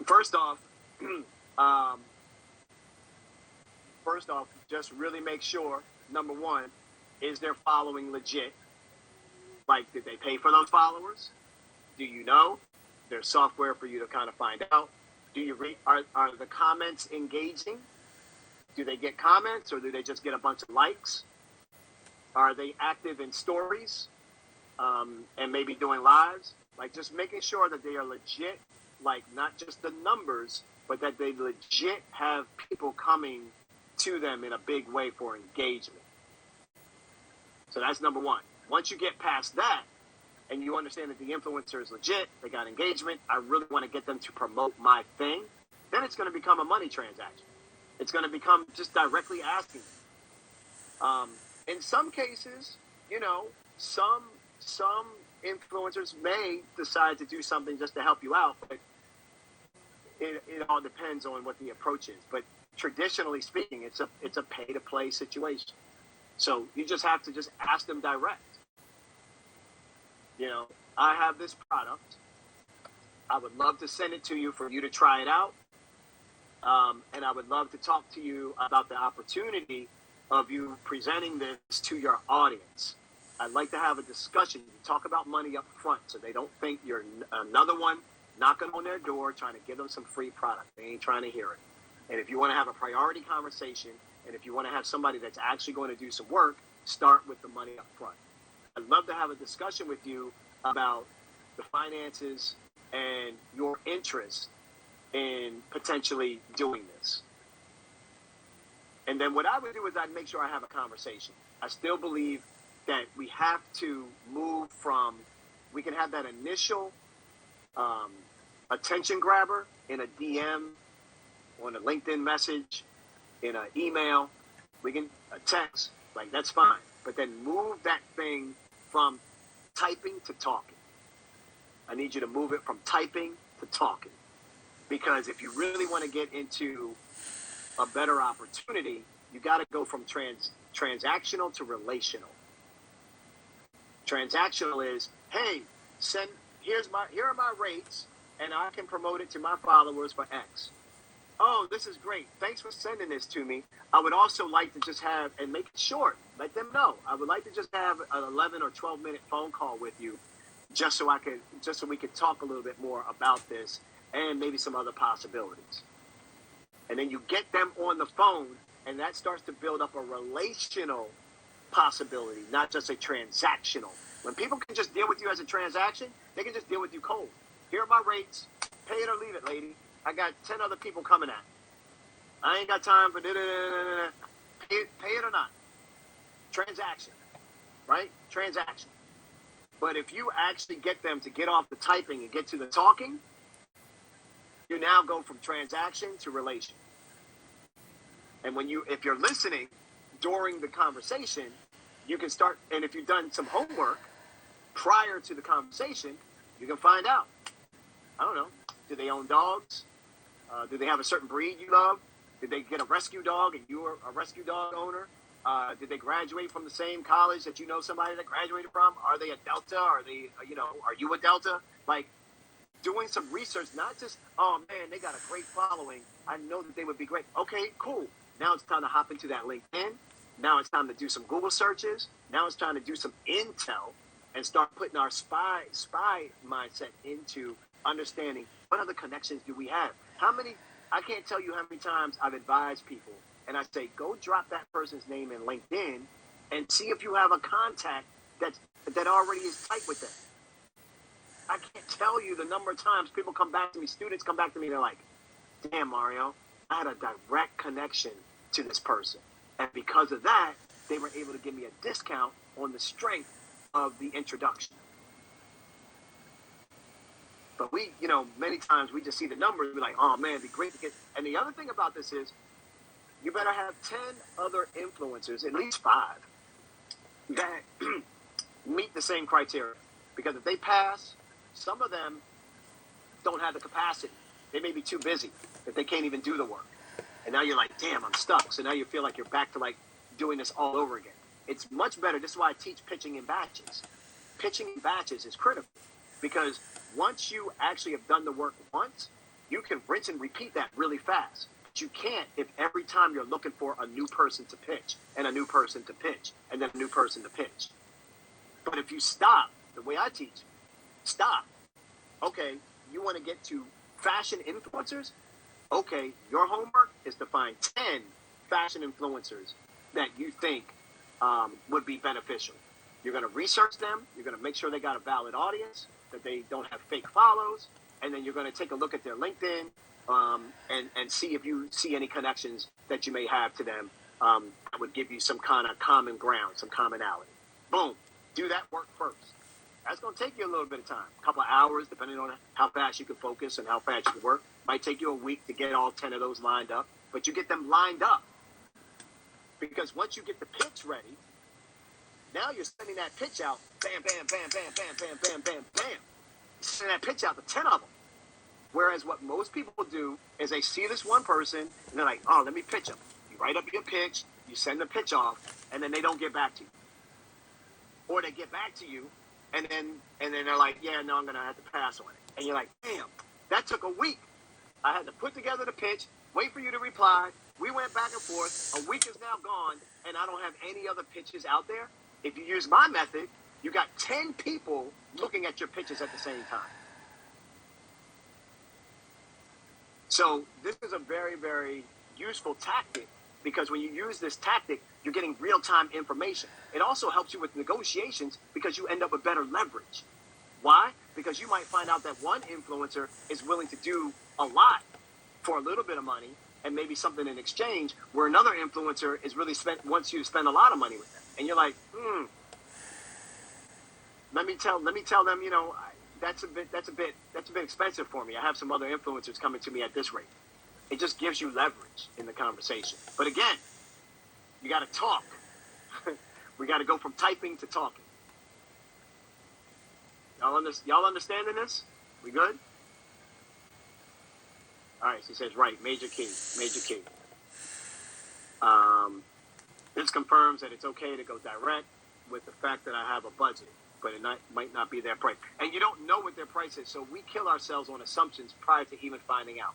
first off, just really make sure, number one, is their following legit? Like, did they pay for those followers? Do you know? There's software for you to kind of find out. Do you read? Are the comments engaging? Do they get comments, or do they just get a bunch of likes? Are they active in stories and maybe doing lives? Like, just making sure that they are legit, like not just the numbers, but that they legit have people coming to them in a big way for engagement. So that's number one. Once you get past that and you understand that the influencer is legit, they got engagement, I really want to get them to promote my thing, then it's going to become a money transaction. It's going to become just directly asking them. In some cases, some influencers may decide to do something just to help you out, but it all depends on what the approach is. But traditionally speaking, it's a pay-to-play situation. So you just have to just ask them direct. I have this product. I would love to send it to you for you to try it out. And I would love to talk to you about the opportunity of you presenting this to your audience. I'd like to have a discussion. You talk about money up front so they don't think you're another one knocking on their door trying to give them some free product. They ain't trying to hear it. And if you want to have a priority conversation, and if you want to have somebody that's actually going to do some work, start with the money up front. I'd love to have a discussion with you about the finances and your interest in potentially doing this. And then what I would do is I'd make sure I have a conversation. I still believe that we have to move from, we can have that initial attention grabber in a DM, on a LinkedIn message, in an email, we can text, like that's fine. But then move that thing from typing to talking. I need you to move it from typing to talking. Because if you really want to get into a better opportunity, you got to go from transactional to relational. Transactional is, hey, here are my rates, and I can promote it to my followers for X. Oh, this is great. Thanks for sending this to me. I would also like to just have, and make it short, let them know. I would like to just have an 11 or 12 minute phone call with you just so we could talk a little bit more about this and maybe some other possibilities. And then you get them on the phone, and that starts to build up a relational possibility, not just a transactional. When people can just deal with you as a transaction, they can just deal with you cold. Here are my rates. Pay it or leave it, lady. I got 10 other people coming at. I ain't got time for da-da-da-da-da-da. Pay it or not. Transaction, right? Transaction. But if you actually get them to get off the typing and get to the talking, you now go from transaction to relation. And if you're listening during the conversation, you can start, and if you've done some homework prior to the conversation, you can find out. I don't know. Do they own dogs? Do they have a certain breed you love? Did they get a rescue dog and you are a rescue dog owner? Did they graduate from the same college that you know somebody that graduated from? Are they a Delta? Are you a Delta? Like, doing some research, not just, oh man, they got a great following. I know that they would be great. Okay, cool. Now it's time to hop into that LinkedIn. Now it's time to do some Google searches. Now it's time to do some intel and start putting our spy mindset into understanding what other connections do we have. I can't tell you how many times I've advised people, and I say, go drop that person's name in LinkedIn and see if you have a contact that already is tight with them. I can't tell you the number of times people come back to me, students come back to me, they're like, damn, Mario, I had a direct connection to this person. And because of that, they were able to give me a discount on the strength of the introduction. But we, many times we just see the numbers, we're like, oh man, it'd be great to get. And the other thing about this is, you better have 10 other influencers, at least 5, that meet the same criteria. Because if they pass, some of them don't have the capacity. They may be too busy that they can't even do the work. And now you're like, damn, I'm stuck. So now you feel like you're back to like doing this all over again. It's much better. This is why I teach pitching in batches. Pitching in batches is critical because once you actually have done the work once, you can rinse and repeat that really fast. But you can't if every time you're looking for a new person to pitch and a new person to pitch and then a new person to pitch. But if you stop, the way I teach, stop. Okay, you want to get to fashion influencers? Okay, your homework is to find 10 fashion influencers that you think would be beneficial. You're going to research them. You're going to make sure they got a valid audience, that they don't have fake follows, and then you're going to take a look at their LinkedIn and see if you see any connections that you may have to them that would give you some kind of common ground, some commonality. Boom. Do that work first. That's going to take you a little bit of time, a couple of hours, depending on how fast you can focus and how fast you can work. Might take you a week to get all 10 of those lined up, but you get them lined up. Because once you get the pitch ready, now you're sending that pitch out, bam, bam, bam, bam, bam, bam, bam, bam, bam. You're sending that pitch out to 10 of them. Whereas what most people do is they see this one person, and they're like, oh, let me pitch them. You write up your pitch, you send the pitch off, and then they don't get back to you. Or they get back to you, and then they're like, yeah, no, I'm going to have to pass on it. And you're like, damn, that took a week. I had to put together the pitch, wait for you to reply. We went back and forth. A week is now gone, and I don't have any other pitches out there. If you use my method, you got 10 people looking at your pitches at the same time. So this is a very, very useful tactic because when you use this tactic, you're getting real-time information. It also helps you with negotiations because you end up with better leverage. Why? Because you might find out that one influencer is willing to do a lot for a little bit of money and maybe something in exchange, where another influencer is really wants you to spend a lot of money with them. And you're like, let me tell them, that's a bit expensive for me. I have some other influencers coming to me at this rate. It just gives you leverage in the conversation. But again, you got to talk. We got to go from typing to talking. Y'all understanding this? We good? All right, she says, right, major key. This confirms that it's okay to go direct with the fact that I have a budget, but it might not be their price. And you don't know what their price is, so we kill ourselves on assumptions prior to even finding out.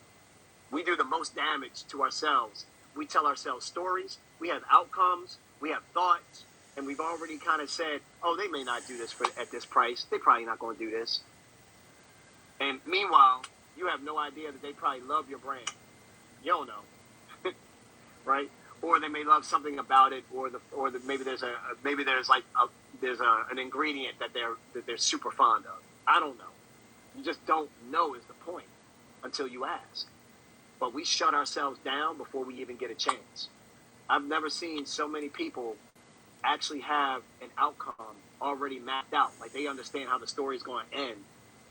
We do the most damage to ourselves. We tell ourselves stories, we have outcomes, we have thoughts, and we've already kind of said, oh, they may not do this at this price. They're probably not going to do this. And meanwhile, you have no idea that they probably love your brand. You don't know, right? Or they may love something about it, maybe there's an ingredient that they're super fond of. I don't know. You just don't know is the point until you ask. But we shut ourselves down before we even get a chance. I've never seen so many people actually have an outcome already mapped out. Like they understand how the story is going to end,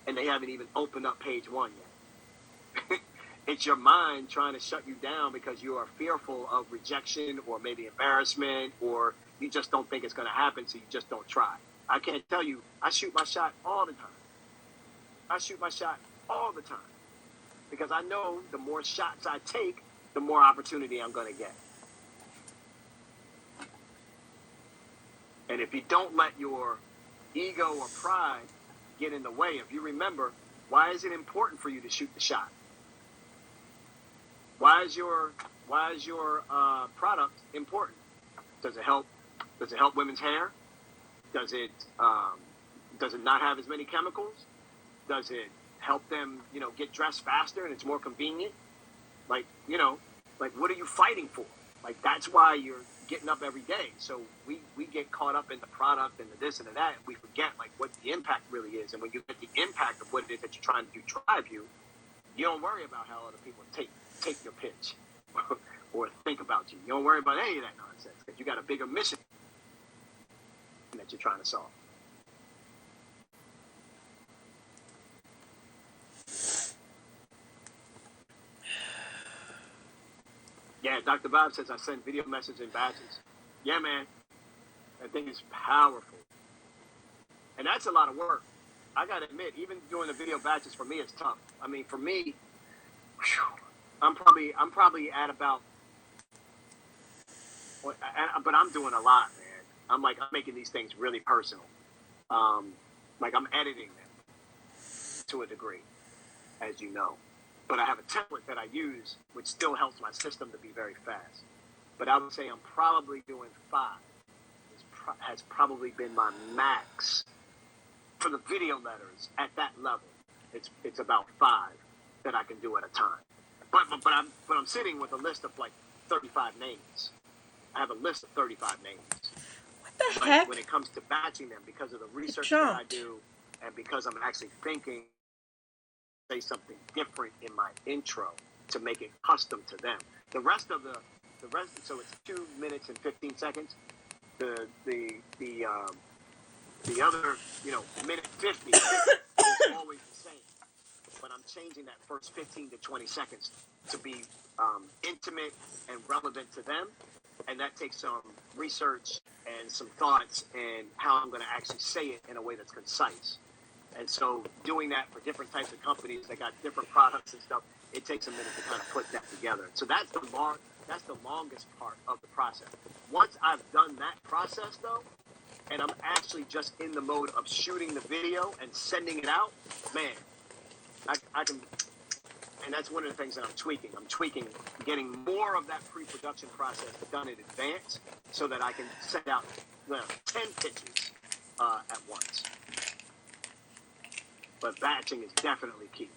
and they haven't even opened up page 1 yet. It's your mind trying to shut you down because you are fearful of rejection or maybe embarrassment, or you just don't think it's going to happen, so you just don't try. I can't tell you, I shoot my shot all the time. Because I know the more shots I take, the more opportunity I'm going to get. And if you don't let your ego or pride get in the way, if you remember, why is it important for you to shoot the shot? Why is your product important? Does it help women's hair? Does it Does it not have as many chemicals? Does it help them, get dressed faster and it's more convenient? Like, what are you fighting for? Like, that's why you're getting up every day. So we get caught up in the product and the this and the that, and we forget, like, what the impact really is. And when you get the impact of what it is that you're trying to do drive you, you don't worry about how other people take your pitch or think about you. You don't worry about any of that nonsense because you got a bigger mission that you're trying to solve. Yeah, Dr. Bob says I send video messages in batches. Yeah, man. That thing is powerful. And that's a lot of work. I got to admit, even doing the video batches for me is tough. I mean, for me, I'm probably at about, but I'm doing a lot, man. I'm making these things really personal. Like I'm editing them to a degree, as you know. But I have a template that I use, which still helps my system to be very fast. But I would say I'm probably doing 5. Has probably been my max for the video letters at that level. It's about 5 that I can do at a time. But I'm sitting with a list of like 35 names. I have a list of 35 names. What the but heck? When it comes to batching them, because of the research that I do, and because I'm actually thinking, say something different in my intro to make it custom to them. The rest, so it's 2 minutes and 15 seconds. The other, minute 50 is always the same. But I'm changing that first 15 to 20 seconds to be intimate and relevant to them. And that takes some research and some thoughts and how I'm going to actually say it in a way that's concise. And so doing that for different types of companies that got different products and stuff, it takes a minute to kind of put that together. So that's the longest part of the process. Once I've done that process, though, and I'm actually just in the mode of shooting the video and sending it out, man, I can, and that's one of the things that I'm tweaking. I'm tweaking, getting more of that pre-production process done in advance so that I can send out 10 pitches at once. But batching is definitely key.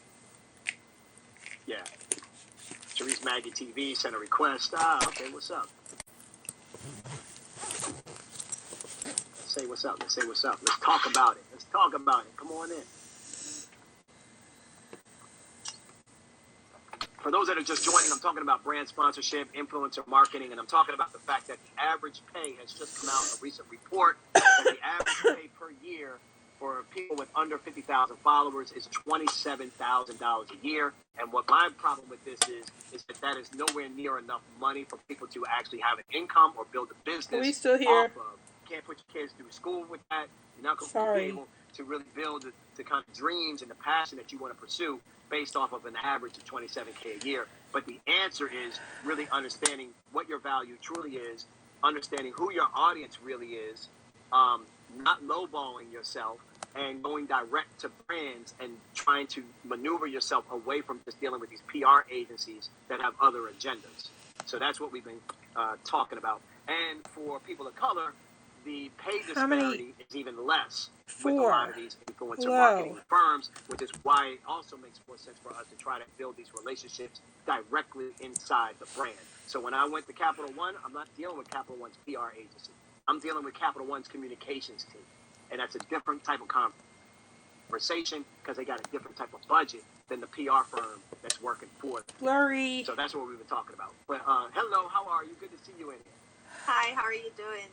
Yeah. Therese Maggie TV sent a request. Okay, what's up? Let's say what's up. Let's talk about it. Come on in. For those that are just joining, I'm talking about brand sponsorship, influencer marketing, and I'm talking about the fact that the average pay has just come out in a recent report that the average pay per year for people with under 50,000 followers is $27,000 a year. And what my problem with this is that is nowhere near enough money for people to actually have an income or build a business. Are we still here? Off of. Can't put your kids through school with that. You're not going to be able to really build the kind of dreams and the passion that you want to pursue based off of an average of $27K a year. But the answer is really understanding what your value truly is, understanding who your audience really is, not lowballing yourself, and going direct to brands and trying to maneuver yourself away from just dealing with these PR agencies that have other agendas. So that's what we've been talking about. And for people of color, the pay disparity is even less with a lot of these influencer marketing firms, which is why it also makes more sense for us to try to build these relationships directly inside the brand. So when I went to Capital One, I'm not dealing with Capital One's PR agency. I'm dealing with Capital One's communications team. And that's a different type of conversation because they got a different type of budget than the PR firm that's working for them. Blurry. So that's what we've been talking about. But hello, how are you? Good to see you in here. Hi, how are you doing?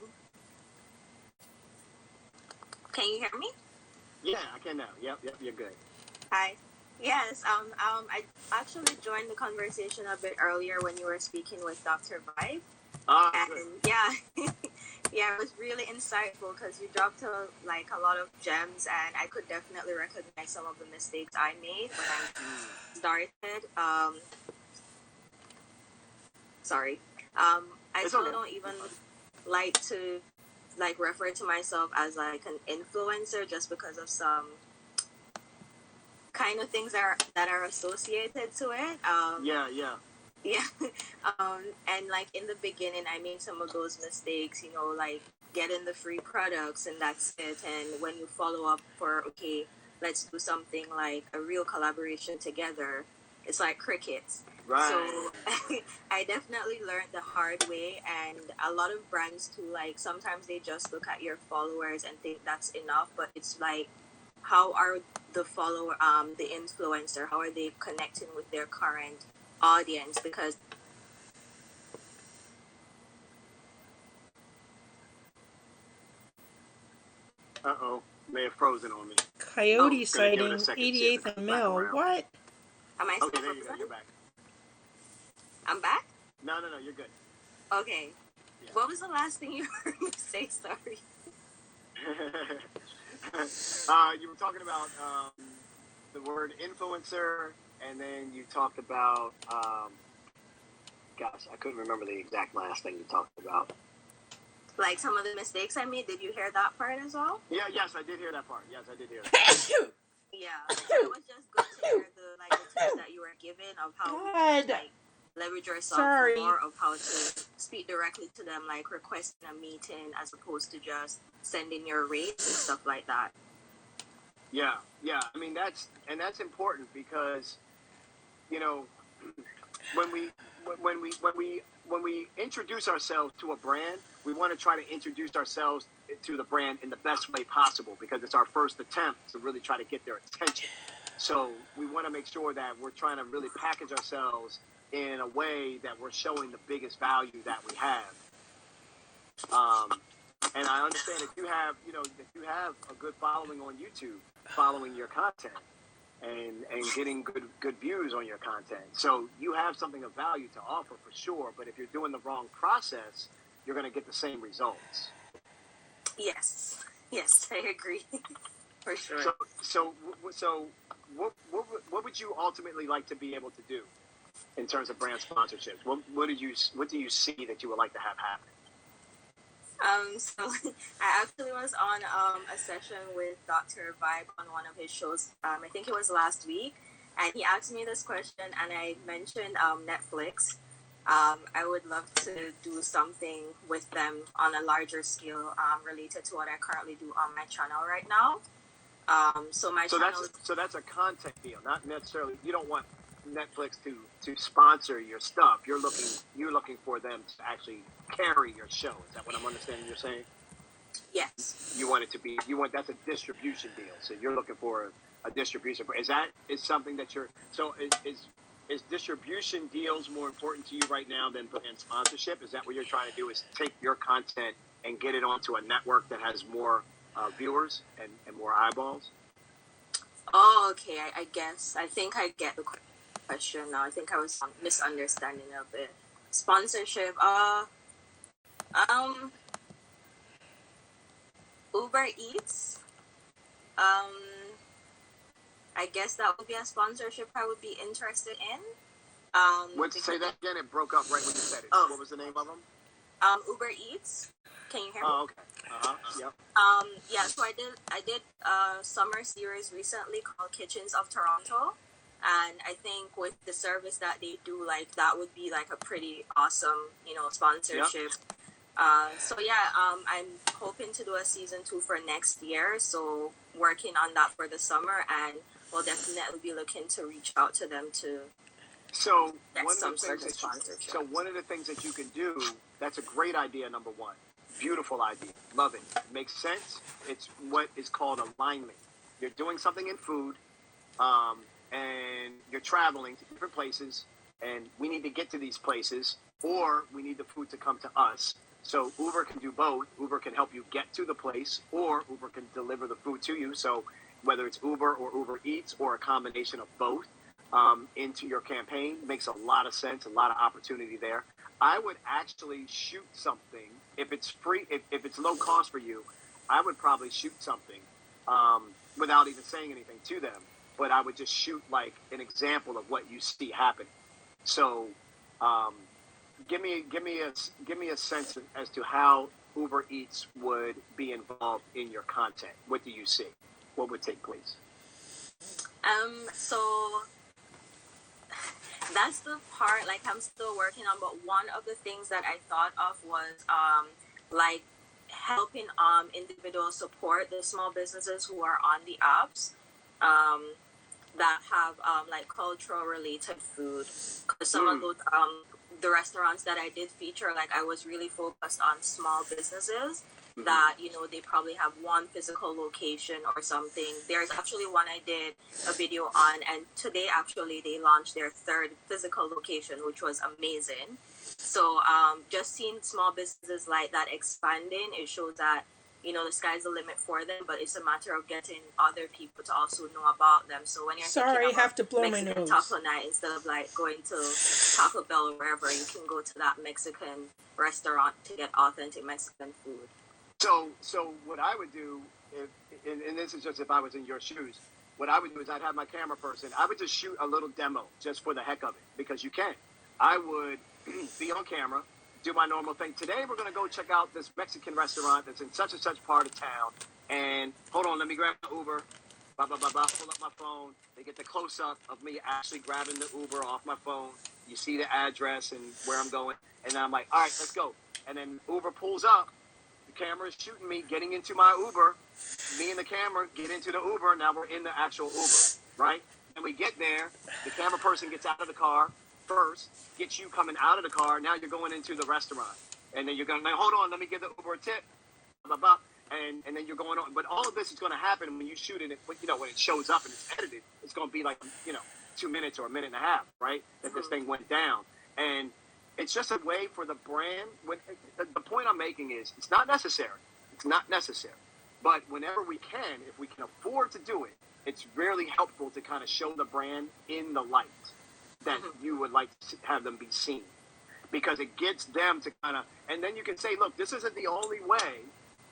Can you hear me? Yeah, I can now. Yep, you're good. Hi. Yes, I actually joined the conversation a bit earlier when you were speaking with Dr. Vibe. And Good. yeah, yeah, it was really insightful because you dropped a lot of gems, and I could definitely recognize some of the mistakes I made when I started. Sorry. I still don't even like to refer to myself as like an influencer just because of some kind of things that are associated to it. Yeah. And like in the beginning, I made some of those mistakes, like getting the free products and that's it. And when you follow up for, okay, let's do something like a real collaboration together, it's like crickets. Right. So I definitely learned the hard way, and a lot of brands too, like sometimes they just look at your followers and think that's enough, but it's like, how are the follower, the influencer, how are they connecting with their current audience? Because may have frozen on me. Coyote Oh, sighting, 88th and Mill. What? am I still Okay, there you go. frozen? You're back. I'm back? No, you're good. Okay. Yeah. What was the last thing you heard me say? Sorry. You were talking about the word influencer, and then you talked about, gosh, I couldn't remember the exact last thing you talked about. Like some of the mistakes I made. Did you hear that part as well? Yeah, yes, I did hear that part. Yes, I did hear that. Yeah. It was just good to hear the tips that you were given of how God. like leverage yourself Sorry. more, of how to speak directly to them, like requesting a meeting as opposed to just sending your rates and stuff like that. Yeah. I mean, that's important because, you know, when we introduce ourselves to a brand, we want to try to introduce ourselves to the brand in the best way possible because it's our first attempt to really try to get their attention. So we want to make sure that we're trying to really package ourselves in a way that we're showing the biggest value that we have. And I understand if you have a good following on YouTube, following your content and getting good views on your content. So you have something of value to offer for sure, but if you're doing the wrong process, you're going to get the same results. Yes, I agree. For sure. So what would you ultimately like to be able to do in terms of brand sponsorships? What do you see that you would like to have happen? So I actually was on a session with Dr. Vibe on one of his shows. I think it was last week, and he asked me this question, and I mentioned Netflix. I would love to do something with them on a larger scale, related to what I currently do on my channel right now. So that's a content deal, not necessarily. You don't want Netflix to sponsor your stuff. You're looking for them to actually carry your show. Is that what I'm understanding you're saying? Yes. That's a distribution deal. So you're looking for a distribution. Is something that you're, so is distribution deals more important to you right now than brand sponsorship? Is that what you're trying to do, is take your content and get it onto a network that has more viewers and more eyeballs? Oh, okay. I guess. I think I get the question now. I think I was misunderstanding a bit. Sponsorship. Uber Eats. I guess that would be a sponsorship I would be interested in. Say that again. It broke up right when you said it. Oh. What was the name of them? Uber Eats. Can you hear me? Oh, okay. Yep. Yeah. So I did a summer series recently called Kitchens of Toronto, and I think with the service that they do, like that would be like a pretty awesome, sponsorship. Yep. I'm hoping to do a season 2 for next year. So working on that for the summer, and we'll definitely be looking to reach out to them to. So one of the things that you can do, that's a great idea. Number one, beautiful idea, love it. Makes sense. It's what is called alignment. You're doing something in food, and you're traveling to different places, and we need to get to these places, or we need the food to come to us. So Uber can do both. Uber can help you get to the place, or Uber can deliver the food to you. So whether it's Uber or Uber Eats or a combination of both, into your campaign makes a lot of sense, a lot of opportunity there. I would actually shoot something if it's free, if it's low cost for you. I would probably shoot something without even saying anything to them, but I would just shoot like an example of what you see happening. So give me a sense as to how Uber Eats would be involved in your content. What do you see? What would take place? So that's the part like I'm still working on, but one of the things that I thought of was like helping individuals support the small businesses who are on the apps that have like cultural related food. Because some of those the restaurants that I did feature, like I was really focused on small businesses that, you know, they probably have one physical location or something. There's actually one I did a video on, and today actually they launched their third physical location, which was amazing. So just seeing small businesses like that expanding, it shows that, you know, the sky's the limit for them, but it's a matter of getting other people to also know about them. So when you're thinking have to about blow Mexican my nose. taco night, instead of like going to Taco Bell or wherever, you can go to that Mexican restaurant to get authentic Mexican food. So what I would do, and this is just if I was in your shoes, what I would do is I'd have my camera person. I would just shoot a little demo just for the heck of it, because you can. I would be on camera, do my normal thing. Today we're going to go check out this Mexican restaurant that's in such and such part of town. And hold on, let me grab my Uber. Blah, blah, blah, blah. Pull up my phone. They get the close-up of me actually grabbing the Uber off my phone. You see the address and where I'm going. And then I'm like, all right, let's go. And then Uber pulls up. The camera is shooting me, getting into my Uber. Me and the camera get into the Uber. Now we're in the actual Uber, right? And we get there. The camera person gets out of the car first, gets you coming out of the car. Now you're going into the restaurant. And then you're going to, hold on, let me give the Uber a tip. Blah, blah, blah. And then you're going on. But all of this is going to happen when you shoot it. You know, when it shows up and it's edited, it's going to be like, 2 minutes or a minute and a half, right? That this thing went down. And it's just a way for the brand. The point I'm making is it's not necessary. It's not necessary. But whenever we can, if we can afford to do it, it's really helpful to kind of show the brand in the light that you would like to have them be seen. Because it gets them to kind of, and then you can say, look, this isn't the only way.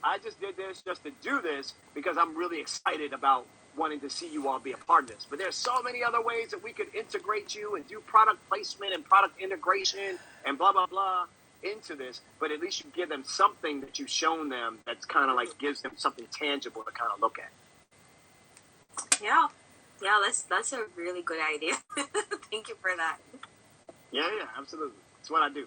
I just did this just to do this because I'm really excited about wanting to see you all be a part of this. But there's so many other ways that we could integrate you and do product placement and product integration and blah, blah, blah into this. But at least you give them something that you've shown them that's kind of like gives them something tangible to kind of look at. Yeah, that's a really good idea. Thank you for that. Yeah, absolutely. That's what I do.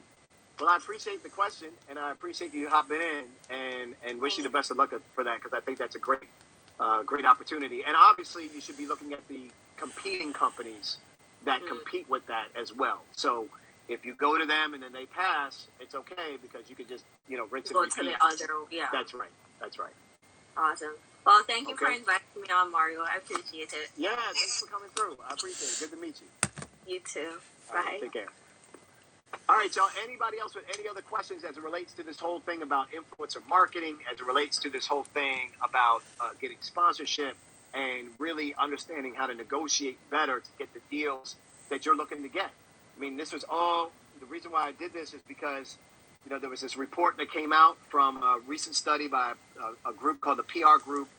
Well, I appreciate the question, and I appreciate you hopping in, and wish you the best of luck for that, because I think that's a great opportunity. And obviously, you should be looking at the competing companies that compete with that as well. So if you go to them and then they pass, it's okay, because you could just rinse and repeat. Go to the other, yeah. That's right. Awesome. Well, thank you for inviting me on, Mario. I appreciate it. Yeah, thanks for coming through. I appreciate it. Good to meet you. You too. Bye. All right, take care. All right, y'all. Anybody else with any other questions as it relates to this whole thing about influencer marketing, as it relates to this whole thing about getting sponsorship and really understanding how to negotiate better to get the deals that you're looking to get? I mean, this was all, the reason why I did this is because, there was this report that came out from a recent study by a group called the PR group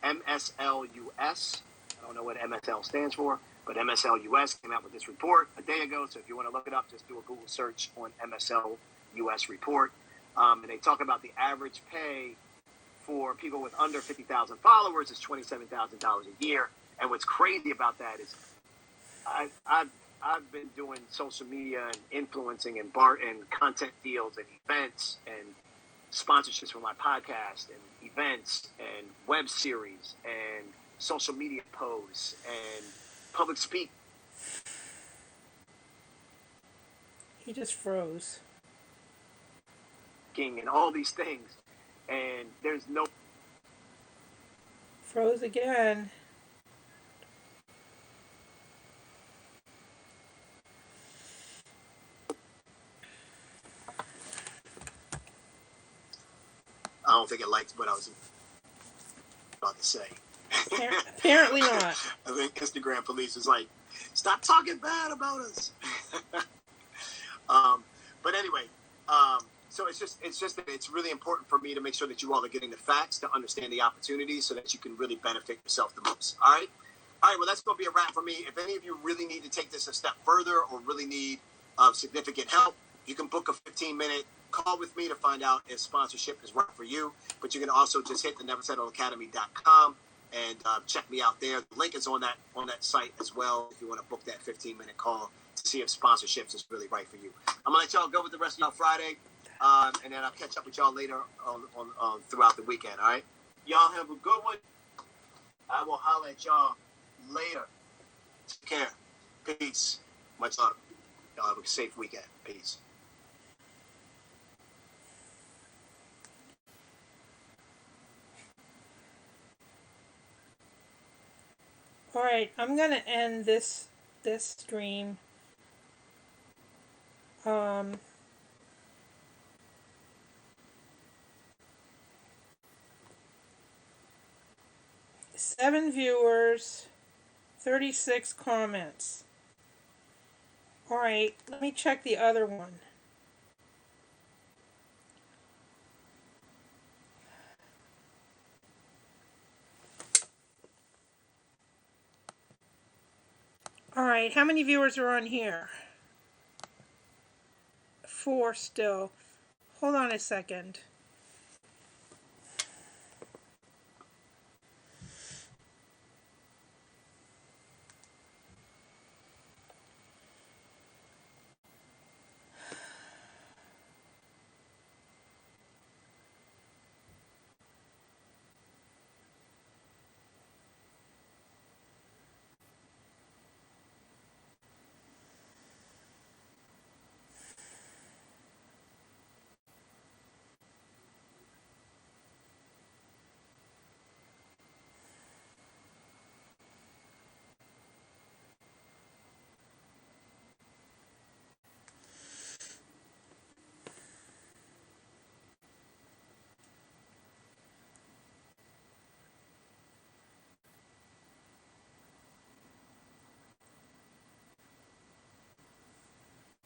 MSLUS. I don't know what MSL stands for, but MSLUS came out with this report a day ago. So if you want to look it up, just do a Google search on MSLUS report. And they talk about the average pay for people with under 50,000 followers is $27,000 a year. And what's crazy about that is I've been doing social media and influencing and content deals and events and sponsorships for my podcast and events and web series and social media posts and public speak. He just froze. And all these things. And there's no... Froze again. I don't think it likes what I was about to say. Apparently not. I think Instagram police is like, stop talking bad about us. But anyway, so it's really important for me to make sure that you all are getting the facts to understand the opportunities so that you can really benefit yourself the most. All right. Well, that's going to be a wrap for me. If any of you really need to take this a step further or really need significant help, you can book a 15-minute call with me to find out if sponsorship is right for you. But you can also just hit the neversettleacademy.com and check me out there. The link is on that site as well if you want to book that 15-minute call to see if sponsorships is really right for you. I'm going to let y'all go with the rest of y'all Friday. And then I'll catch up with y'all later on throughout the weekend. All right. Y'all have a good one. I will holler at y'all later. Take care. Peace. Much love. Y'all have a safe weekend. Peace. All right, I'm gonna end this stream. 7 viewers, 36 comments. All right, let me check the other one. All right, how many viewers are on here? 4 still. Hold on a second.